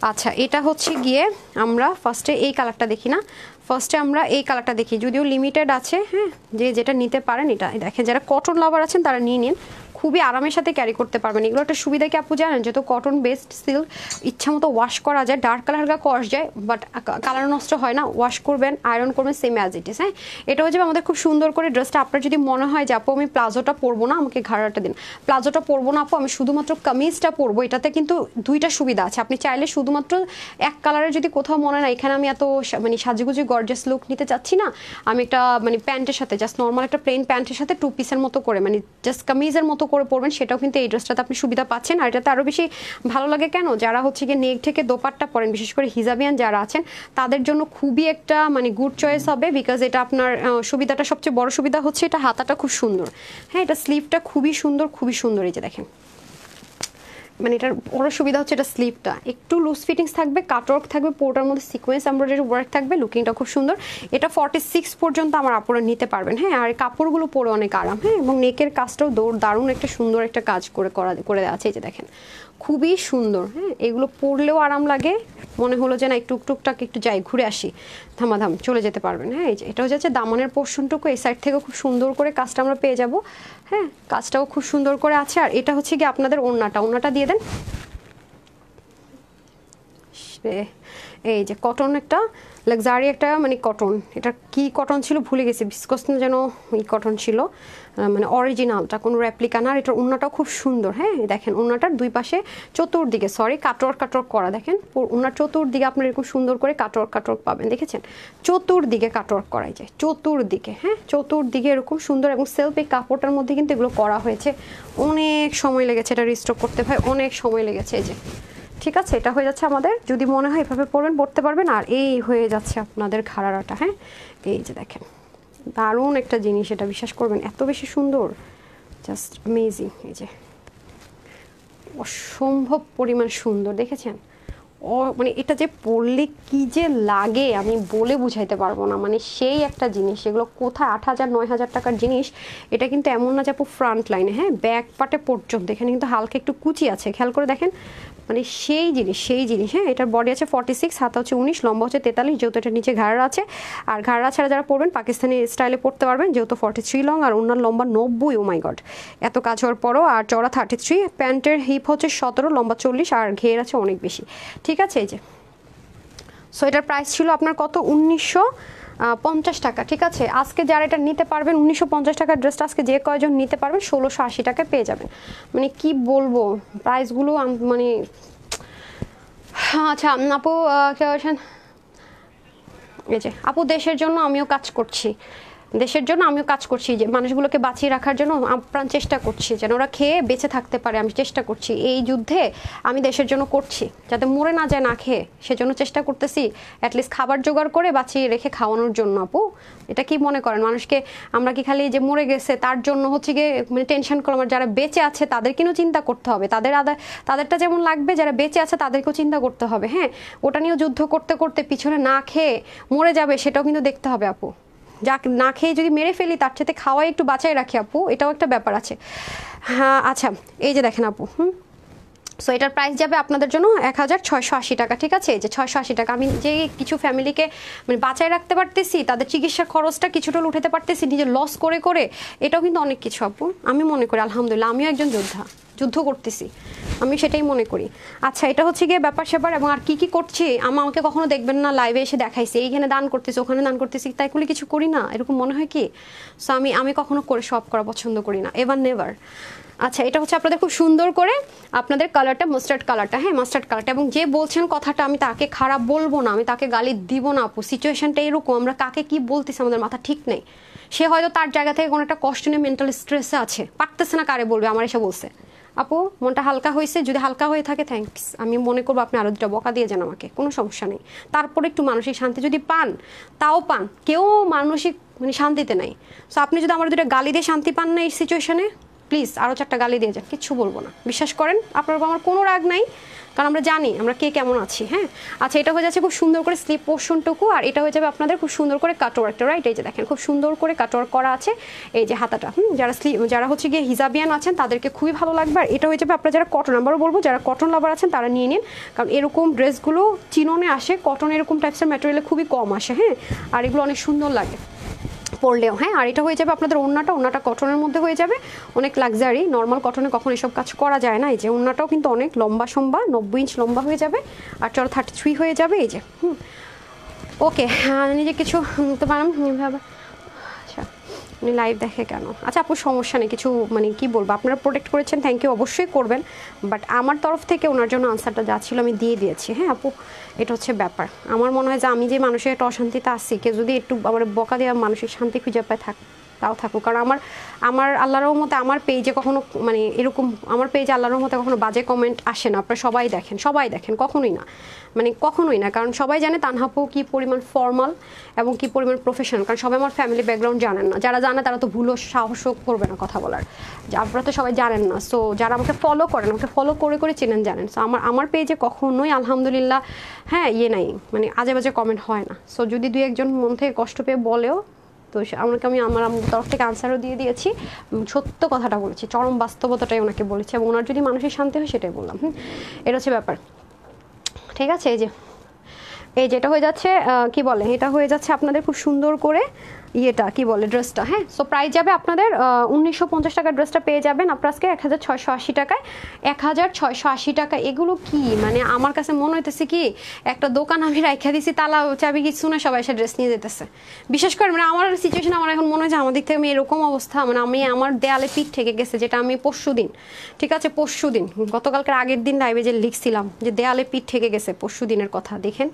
আচ্ছা এটা হচ্ছে গিয়ে আমরা ফার্স্টে এই কালারটা দেখি না, ফার্স্টে আমরা এই কালারটা দেখি, যদিও লিমিটেড আছে, হ্যাঁ যে যেটা নিতে পারেন এটা দেখেন, যারা কটন লাভার আছেন তারা নিয়ে নিন, খুবই আরামের সাথে ক্যারি করতে পারবেন। এগুলো একটা সুবিধা কি আপু জানেন, যেহেতু কটন বেসড সিল্ক, ইচ্ছা মতো ওয়াশ করা যায়, ডার্ক কালার হালকা কস যায় বাট কালার নষ্ট হয় না, ওয়াশ করবেন আয়রন করবেন সেম অ্যাজ ইট ইস। হ্যাঁ এটা হচ্ছে আমাদের খুব সুন্দর করে ড্রেসটা। আপনার যদি মনে হয় যে আপু আমি প্লাজোটা পরবো না, আমাকে ঘাড়াটা দিন, প্লাজোটা পরবো না আপু, আমি শুধুমাত্র কামিজটা পরবো, এটাতে কিন্তু দুইটা সুবিধা আছে। আপনি চাইলে শুধুমাত্র এক কালারের যদি কোথাও মনে না এখানে আমি এত মানে সাজুগুজি গর্জিয়াস লুক নিতে চাচ্ছি না, আমি একটা মানে প্যান্টের সাথে জাস্ট নর্মাল একটা প্লেন প্যান্টের সাথে 2 পিসের মতো করে মানে জাস্ট কামিজের মতো করে পরবেন, সেটাও কিন্তু এই ড্রেসটাতে আপনি সুবিধা পাচ্ছেন। আর এটাতে আরও বেশি ভালো লাগে কেন, যারা হচ্ছে গিয়ে নেক থেকে দোপাট্টা পরেন, বিশেষ করে হিজাবিয়ান যারা আছেন তাদের জন্য খুবই একটা মানে গুড চয়েস হবে, বিকজ এটা আপনার সুবিধাটা, সবচেয়ে বড় সুবিধা হচ্ছে এটা হাতাটা খুব সুন্দর, হ্যাঁ এটা স্লিভটা খুবই সুন্দর, খুবই সুন্দর। এই যে দেখেন মানে এটার বড় সুবিধা হচ্ছে এটা স্লিভটা একটু লুজ ফিটিংস থাকবে, কাটওয়ার্ক থাকবে, পুরোটার মধ্যে সিকোয়েন্স এমব্রয়ডারি ওয়ার্ক থাকবে, লুকিংটা খুব সুন্দর। এটা 46 পর্যন্ত আমার আপুরা নিতে পারবেন, হ্যাঁ আর কাপড়গুলো পরে অনেক আরাম, হ্যাঁ এবং নেকের কাজটাও দারুণ একটা সুন্দর একটা কাজ করে দেওয়া আছে। এই যে দেখেন খুবই সুন্দর, হ্যাঁ এগুলো পরলেও আরাম লাগে, মনে হলো যে না একটু টুকটাক একটু যাই ঘুরে আসি, ধামাধাম চলে যেতে পারবেন। হ্যাঁ এই যে এটা হচ্ছে দামানের পোর্শনটুকু, এই সাইড থেকেও খুব সুন্দর করে কাজটা আমরা পেয়ে যাব, হ্যাঁ কাজটাও খুব সুন্দর করে আছে। আর এটা হচ্ছে কি আপনাদের ওড়নাটা দিয়ে দেন, এই যে কটন একটা লাক্সারি একটা মানে কটন, এটা কি কটন ছিল ভুলে গেছি, বিস্কস না যেন এই কটন ছিল, মানে অরিজিনালটা কোনো রেপ্লিকা না। আর এটার ওড়নাটাও খুব সুন্দর, হ্যাঁ দেখেন ওড়নাটার দুই পাশে চতুর্দিকে কাটওয়ার্ক করা, দেখেন ওড়নার চতুর্দিকে আপনার এরকম সুন্দর করে কাটওয়ার্ক পাবেন, দেখেছেন চতুর্দিকে কাটওয়ার্ক করাই যায়, চতুর্দিকে, হ্যাঁ চতুর্দিকে এরকম সুন্দর এবং সেলফ এই কাপড়টার মধ্যে কিন্তু এগুলো করা হয়েছে, অনেক সময় লেগেছে এটা রিস্টক করতে, ভাই অনেক সময় লেগেছে। এই যে ঠিক আছে এটা হয়ে যাচ্ছে আমাদের, যদি মনে হয় এভাবে পরতে পারবেন। আর এই হয়ে যাচ্ছে আপনাদের ঘাড়াটা, হ্যাঁ এই যে দেখেন দারুণ একটা জিনিস, এটা বিশ্বাস করবেন এত বেশি সুন্দর, জাস্ট অ্যামেজিং। এই যে অসম্ভব পরিমাণ সুন্দর, দেখেছেন মানে এটা যে পরলে কি যে লাগে আমি বলে বুঝাইতে পারবো না, মানে সেই একটা জিনিস, এগুলো কোথায় 8,000-9,000 টাকার জিনিস, এটা কিন্তু এমন না যে আপু ফ্রন্ট লাইনে, হ্যাঁ ব্যাক পার্টে পর্যন্ত এখানে কিন্তু হালকা একটু কুচি আছে, খেয়াল করে দেখেন মানে সেই জিনিস, হ্যাঁ এটার বডি আছে 46, হাতা হচ্ছে 19, লম্বা হচ্ছে 43, যেহেতু এটা নিচে ঘাড়া আছে, আর ঘাড়া ছাড়া যারা পরবেন পাকিস্তানি স্টাইলে পরতে পারবেন, যেহেতু 43 লং আর ওনার লম্বা 90, ও মাই গড এত কাজ হওয়ার পরও, আর চড়া 33, প্যান্টের হিপ হচ্ছে 17, লম্বা 40, আর ঘের আছে অনেক বেশি, ঠিক আছে। এই যে সো এটার প্রাইস ছিল আপনার কত, 1950 টাকা, ঠিক আছে। আজকে যারা এটা নিতে পারবেন 1950 টাকার ড্রেসটা আজকে যে কয়জন নিতে পারবেন 1680 টাকায় পেয়ে যাবেন, মানে কি বলবো প্রাইসগুলো মানে। আচ্ছা আপু কে বলছেন, এই যে আপু দেশের জন্য আমিও কাজ করছি, যে মানুষগুলোকে বাঁচিয়ে রাখার জন্য আপ্রাণ চেষ্টা করছি, যেন ওরা খেয়ে বেঁচে থাকতে পারে, আমি চেষ্টা করছি এই যুদ্ধে, আমি দেশের জন্য করছি যাতে মরে না যায় না খেয়ে, সেজন্য চেষ্টা করতেছি অ্যাটলিস্ট খাবার জোগাড় করে বাঁচিয়ে রেখে খাওয়ানোর জন্য। আপু এটা কি মনে করেন মানুষকে আমরা কি খালি যে মরে গেছে তার জন্য হচ্ছে গিয়ে মানে টেনশন করলাম, যারা বেঁচে আছে তাদের কিনেও চিন্তা করতে হবে, তাদেরটা যেমন লাগবে, যারা বেঁচে আছে তাদেরকেও চিন্তা করতে হবে, হ্যাঁ ওটা নিয়েও যুদ্ধ করতে করতে পিছনে না খেয়ে মরে যাবে সেটাও কিন্তু দেখতে হবে আপু, যা না খেয়ে যদি মেরে ফেলি তার সাথে খাওয়াই একটু বাঁচাই রাখি আপু, এটাও একটা ব্যাপার আছে। হ্যাঁ আচ্ছা এই যে দেখেন আপু, সো এটার প্রাইস যাবে আপনাদের জন্য 1680 টাকা, ঠিক আছে? এই যে 680 টাকা। আমি যে কিছু ফ্যামিলিকে মানে বাঁচায় রাখতে পারতেছি, তাদের চিকিৎসার খরচটা কিছুটা উঠাতে পারতেছি নিজের লস করে করে, এটাও কিন্তু অনেক কিছু আপু। আমি মনে করি আলহামদুলিল্লাহ আমিও একজন যোদ্ধা, যুদ্ধ করতেছি, আমি সেটাই মনে করি। আচ্ছা, এটা হচ্ছে গিয়ে ব্যাপার স্যাপার। এবং আর কি কি করছি আমাকে কখনো দেখবেন না লাইভে এসে দেখাইছি এইখানে দান করতেছি ওখানে দান করতেছি, তাই করলে কিছু করি না, এরকম মনে হয় কি? সো আমি কখনো করে সব করা পছন্দ করি না, এভার নেভার। আচ্ছা, এটা হচ্ছে আপনাদের খুব সুন্দর করে আপনাদের কালারটা মাস্টার্ড কালারটা, হ্যাঁ মাস্টার্ড কালারটা। এবং যে বলছেন কথাটা আমি তাকে খারাপ বলবো না, আমি তাকে গালি দিব না আপু। সিচুয়েশনটা এরকম, আমরা কাকে কি বলতেছি আমাদের মাথা ঠিক নেই। সে হয়তো তার জায়গা থেকে কোনো একটা কষ্ট নিয়ে মেন্টাল স্ট্রেসে আছে, পারতেছে না কারে বলবে, আমার এসে বলছে। আপু মনটা হালকা হয়েছে, যদি হালকা হয়ে থাকে থ্যাঙ্কস, আমি মনে করবো আপনি আরও দুটা বকা দিয়ে যান আমাকে, কোনো সমস্যা নেই। তারপরে একটু মানসিক শান্তি যদি পান তাও পান, কেউ মানসিক মানে শান্তিতে নাই। সো আপনি যদি আমার দুটা গালি দিয়ে শান্তি পান না এই সিচুয়েশনে, প্লিজ আরও 4টা গালি দিয়ে যান, কিচ্ছু বলবো না, বিশ্বাস করেন। আপনার উপর আমার কোনো রাগ নাই, কারণ আমরা জানি আমরা কে কেমন আছি, হ্যাঁ। আচ্ছা, এটা হয়ে যাচ্ছে খুব সুন্দর করে স্লিপ পোর্শনটুকু, আর এটা হয়ে যাবে আপনাদের খুব সুন্দর করে কাটওয়ার্কটা, রাইট? এই যে দেখেন খুব সুন্দর করে কাটওয়ার্ক করা আছে এই যে হাতাটা, যারা হচ্ছে গিয়ে হিজাবিয়ান আছেন তাদেরকে খুবই ভালো লাগবে। আর এটা হয়ে যাবে আপনারা যারা কটন, আবারও বলবো যারা কটন লাভার আছেন তারা নিয়ে নিন, কারণ এরকম ড্রেসগুলো চিননে আসে, কটন এরকম টাইপসের ম্যাটেরিয়ালে খুবই কম আসে, হ্যাঁ। আর এগুলো অনেক সুন্দর লাগে পরলেও, হ্যাঁ। আর এটা হয়ে যাবে আপনাদের ওড়নাটা কটনের মধ্যে হয়ে যাবে, অনেক লাক্সারি। নর্মাল কটনে কখন এসব কাজ করা যায় না। এই যে ওড়নাটাও কিন্তু অনেক লম্বা সম্বা, 90 ইঞ্চ লম্বা হয়ে যাবে, আর চলো 33 হয়ে যাবে। এই যে ওকে, নিজে কিছু তো পারাম ভাবে। আচ্ছা, উনি লাইভ দেখে কেন? আচ্ছা আপু সমস্যা নেই, কিছু মানে কি বলবো, আপনারা প্রোটেক্ট করেছেন, থ্যাংক ইউ, অবশ্যই করবেন। বাট আমার তরফ থেকে ওনার জন্য আনসারটা যা ছিল আমি দিয়ে দিয়েছি, হ্যাঁ আপু। এটা হচ্ছে ব্যাপার। আমার মনে হয় যে আমি যে মানুষের একটা অশান্তিতে আসছি, কেউ যদি একটু আমার বকা দেওয়া মানসিক শান্তি খুঁজে পায় তাও থাকুক। কারণ আমার আল্লাহর রহমতে আমার পেজে কখনো মানে এরকম, আমার পেজে আল্লাহর রহমতে কখনো বাজে কমেন্ট আসে না। আপনারা সবাই দেখেন, কখনোই না, মানে কখনোই না। কারণ সবাই জানে তানহাপু কি পরিমাণ ফর্মাল এবং কি পরিমাণ প্রফেশনাল। কারণ সবাই আমার ফ্যামিলি ব্যাকগ্রাউন্ড জানেন না, যারা জানে তারা তো ভুলও সাহসও করবে না কথা বলার, আপনারা তো সবাই জানেন না। সো যারা আমাকে ফলো করেন, আমাকে ফলো করে করে চেনেন, জানেন। সো আমার পেজে কখনোই আলহামদুলিল্লাহ হ্যাঁ নাই, মানে আজে বাজে কমেন্ট হয় না। সো যদি 2-1 জন মন থেকে কষ্ট পেয়ে বলেও, তো আমি আমার তরফ থেকে আনসারও দিয়ে দিয়েছি, সত্য কথাটা বলেছি, চরম বাস্তবতাটাই ওনাকে বলেছি, এবং ওনার যদি মানসিক শান্তি হয় সেটাই বললাম। এটা হচ্ছে ব্যাপার, ঠিক আছে? এই যেটা হয়ে যাচ্ছে কি বলে, এটা হয়ে যাচ্ছে আপনাদের খুব সুন্দর করে ইয়েটা কি বলে ড্রেসটা, হ্যাঁ। সো প্রাইস যাবে আপনাদের 1950 টাকার ড্রেসটা পেয়ে যাবেন আপনার আজকে 1680 টাকায়, 1680 টাকা। এগুলো কি মানে আমার কাছে মনে হইতেছে কি একটা দোকান আমি রাইখা দিছি, তালা চাবি কিছু না, সবাই এসে ড্রেস নিয়ে যেতেছে। বিশেষ করে মানে আমার সিচুয়েশন, আমার এখন মনে হয় যে আমার দিক থেকে আমি এরকম অবস্থা, মানে আমি আমার দেয়ালে পিঠ থেকে গেছে, যেটা আমি পরশুদিন, ঠিক আছে পরশুদিন গতকালকের আগের দিন লাইভে যে লিখছিলাম যে দেয়ালে পিঠ থেকে গেছে, পরশুদিনের কথা দেখেন।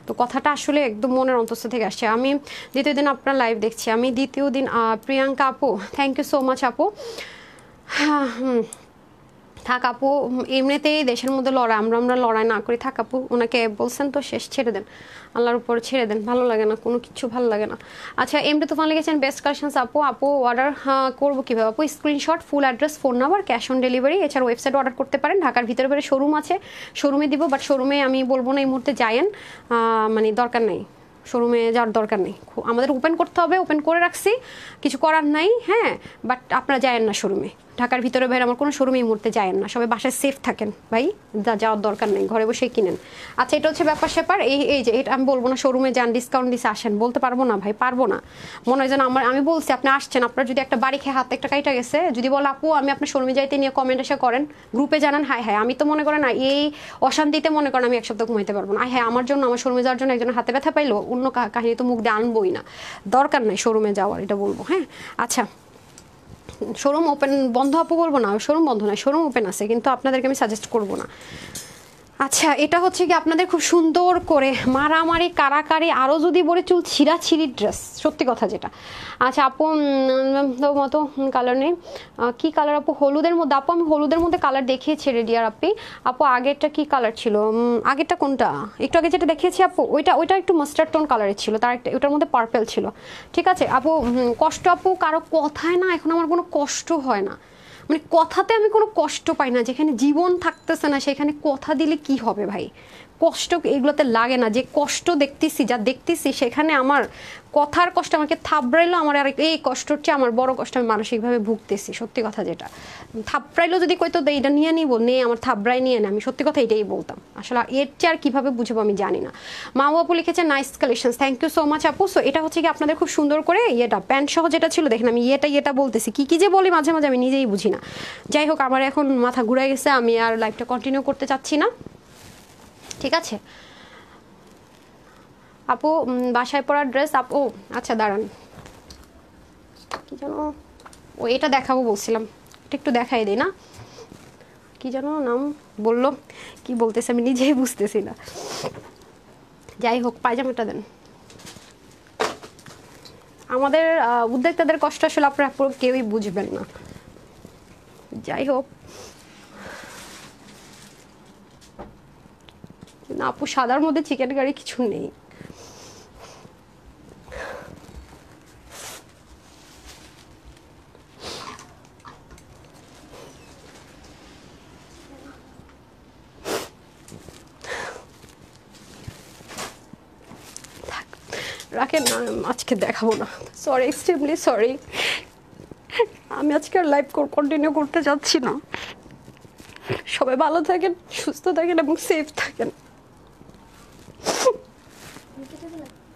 তো কথাটা আসলে একদম মনের অন্তঃস্থ থেকে আসছে। আমি দ্বিতীয় দিন আপনার লাইভ দেখছি, আমি দ্বিতীয় দিন প্রিয়াঙ্কা আপু, থ্যাংক ইউ সো মাচ আপু। থাক আপু, এমনিতেই দেশের মধ্যে লড়াই, আমরা লড়াই না করি, থাক আপু। ওনাকে বলছেন তো শেষ, ছেড়ে দেন, আল্লাহর উপর ছেড়ে দেন, ভালো লাগে না, কোনো কিছু ভালো লাগে না। আচ্ছা, এমডি তুফান লিখেছেন বেস্ট কালেকশনস আপু অর্ডার করবো কীভাবে আপু? Screenshot, full address, phone number, cash on delivery, এছাড়া ওয়েবসাইট অর্ডার করতে পারেন। ঢাকার ভিতরে বাইরে শোরুম আছে, শোরুমে দিব, বাট শোরুমে আমি বলবো না এই মুহূর্তে যায়েন, মানে দরকার নেই, শোরুমে যাওয়ার দরকার নেই। আমাদের ওপেন করতে হবে, ওপেন করে রাখছি, কিছু করার নাই, হ্যাঁ। বাট আপনারা যায়েন না শোরুমে, ঢাকার ভিতরে বাইরে আমার কোনো শোরুমে এই মুহূর্তে যায়েন না, সবাই বাসায় সেফ থাকেন ভাই, যাওয়ার দরকার নেই, ঘরে বসে কিনেন। আচ্ছা, এটা হচ্ছে ব্যাপার স্যাপার। এই যে এটা আমি বলবো না শোরুমে যান ডিসকাউন্ট দিছে আসেন, বলতে পারবো না ভাই, পারবো না। মনে হয় যেন আমি বলছি আপনি আসছেন, আপনার যদি একটা বাড়ি খেয়ে হাতে একটা কাইটা গেছে, যদি বলো আপু আমি আপনার শোরুমে যাইতে নিয়ে কমেন্ট এসে করেন, গ্রুপে জানান, হাই আমি তো মনে করেন না এই অশান্তিতে মনে করেন আমি 1 সপ্তাহ ঘুমাইতে পারবো না। হ্যাঁ, আমার জন্য, আমার শোরুমে যাওয়ার জন্য একজন হাতে ব্যথা পাইলো, অন্য কাহিনী তো মুখ দিয়ে আনবোই না, দরকার নাই শোরুমে যাওয়ার, এটা বলবো, হ্যাঁ। আচ্ছা, শোরুম ওপেন বন্ধ আপু বলবো না, শোরুম বন্ধ নয়, শোরুম ওপেন আছে, কিন্তু আপনাদেরকে আমি সাজেস্ট করবো না। আচ্ছা, এটা হচ্ছে কি আপনাদের খুব সুন্দর করে মারামারি কারাকারি, আরও যদি বলে চুল ছিঁড়াছিঁড়ি ড্রেস, সত্যি কথা যেটা। আচ্ছা আপু, মতো কালার নেই, কী কালার আপু? হলুদের মধ্যে আপু, আমি হলুদের মধ্যে কালার দেখিয়েছি রেডিয়ার আপু। আগেরটা কি কালার ছিল? আগেরটা কোনটা? একটু আগে যেটা দেখিয়েছি আপু, ওইটা একটু মাস্টার্ড টোন কালারের ছিল, তার একটা ওটার মধ্যে পার্পেল ছিল, ঠিক আছে আপু। কষ্ট আপু কারো কথায় না, এখন আমার কোনো কষ্ট হয় না, মানে কথাতে আমি কোনো কষ্ট পাই না। যেখানে জীবন থাকতেছে না সেখানে কথা দিলে কি হবে ভাই? কষ্ট এগুলোতে লাগে না, যে কষ্ট দেখতেছি, যা দেখতেছি সেখানে আমার কথার কষ্ট আমাকে থাবড়াইলো, আমার আর এই কষ্ট হচ্ছে আমার বড় কষ্ট, আমি মানসিকভাবে ভুগতেছি সত্যি কথা যেটা। থাবড়াইলো যদি কইতো তো এইটা নিয়ে নিবো, নে আমার থাবড়াই নিয়ে না, আমি সত্যি কথা এটাই বলতাম। আসলে এর চেয়ে আর কীভাবে বুঝবো আমি জানি না। মা আপু লিখেছে nice collection, thank you so much আপু। সো এটা হচ্ছে কি আপনাদের খুব সুন্দর করে ইয়েটা প্যান্ট সহ যেটা ছিল, দেখেন আমি ইয়েটা বলতেছি, কি যে বলি মাঝে মাঝে আমি নিজেই বুঝি না। যাই হোক, আমার এখন মাথা ঘুরাই গেছে, আমি আর লাইফটা কন্টিনিউ করতে চাচ্ছি না, ঠিক আছে আপু। বাসায় পরার ড্রেস আপু, আচ্ছা দাঁড়ান, কি যেন ও এটা দেখাবো বলছিলাম, এটা একটু দেখাই দিই না, কি যেন নাম বললো, কি বলতেছে আমি নিজেই বুঝতেছি না। যাই হোক, পায়জামাটা দেন। আমাদের উদ্যোক্তাদের কষ্ট আসলে আপনারা কেউই বুঝবেন না। যাই হোক না আপু, সাদার মধ্যে চিকেন কারি কিছু নেই। রাখেন না, আজকে দেখাবো না, সরি, এক্সট্রিমলি সরি, আমি আজকে আর লাইভ কন্টিনিউ করতে যাচ্ছি না। সবাই ভালো থাকেন, সুস্থ থাকেন এবং সেফ থাকেন।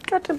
কাটেন।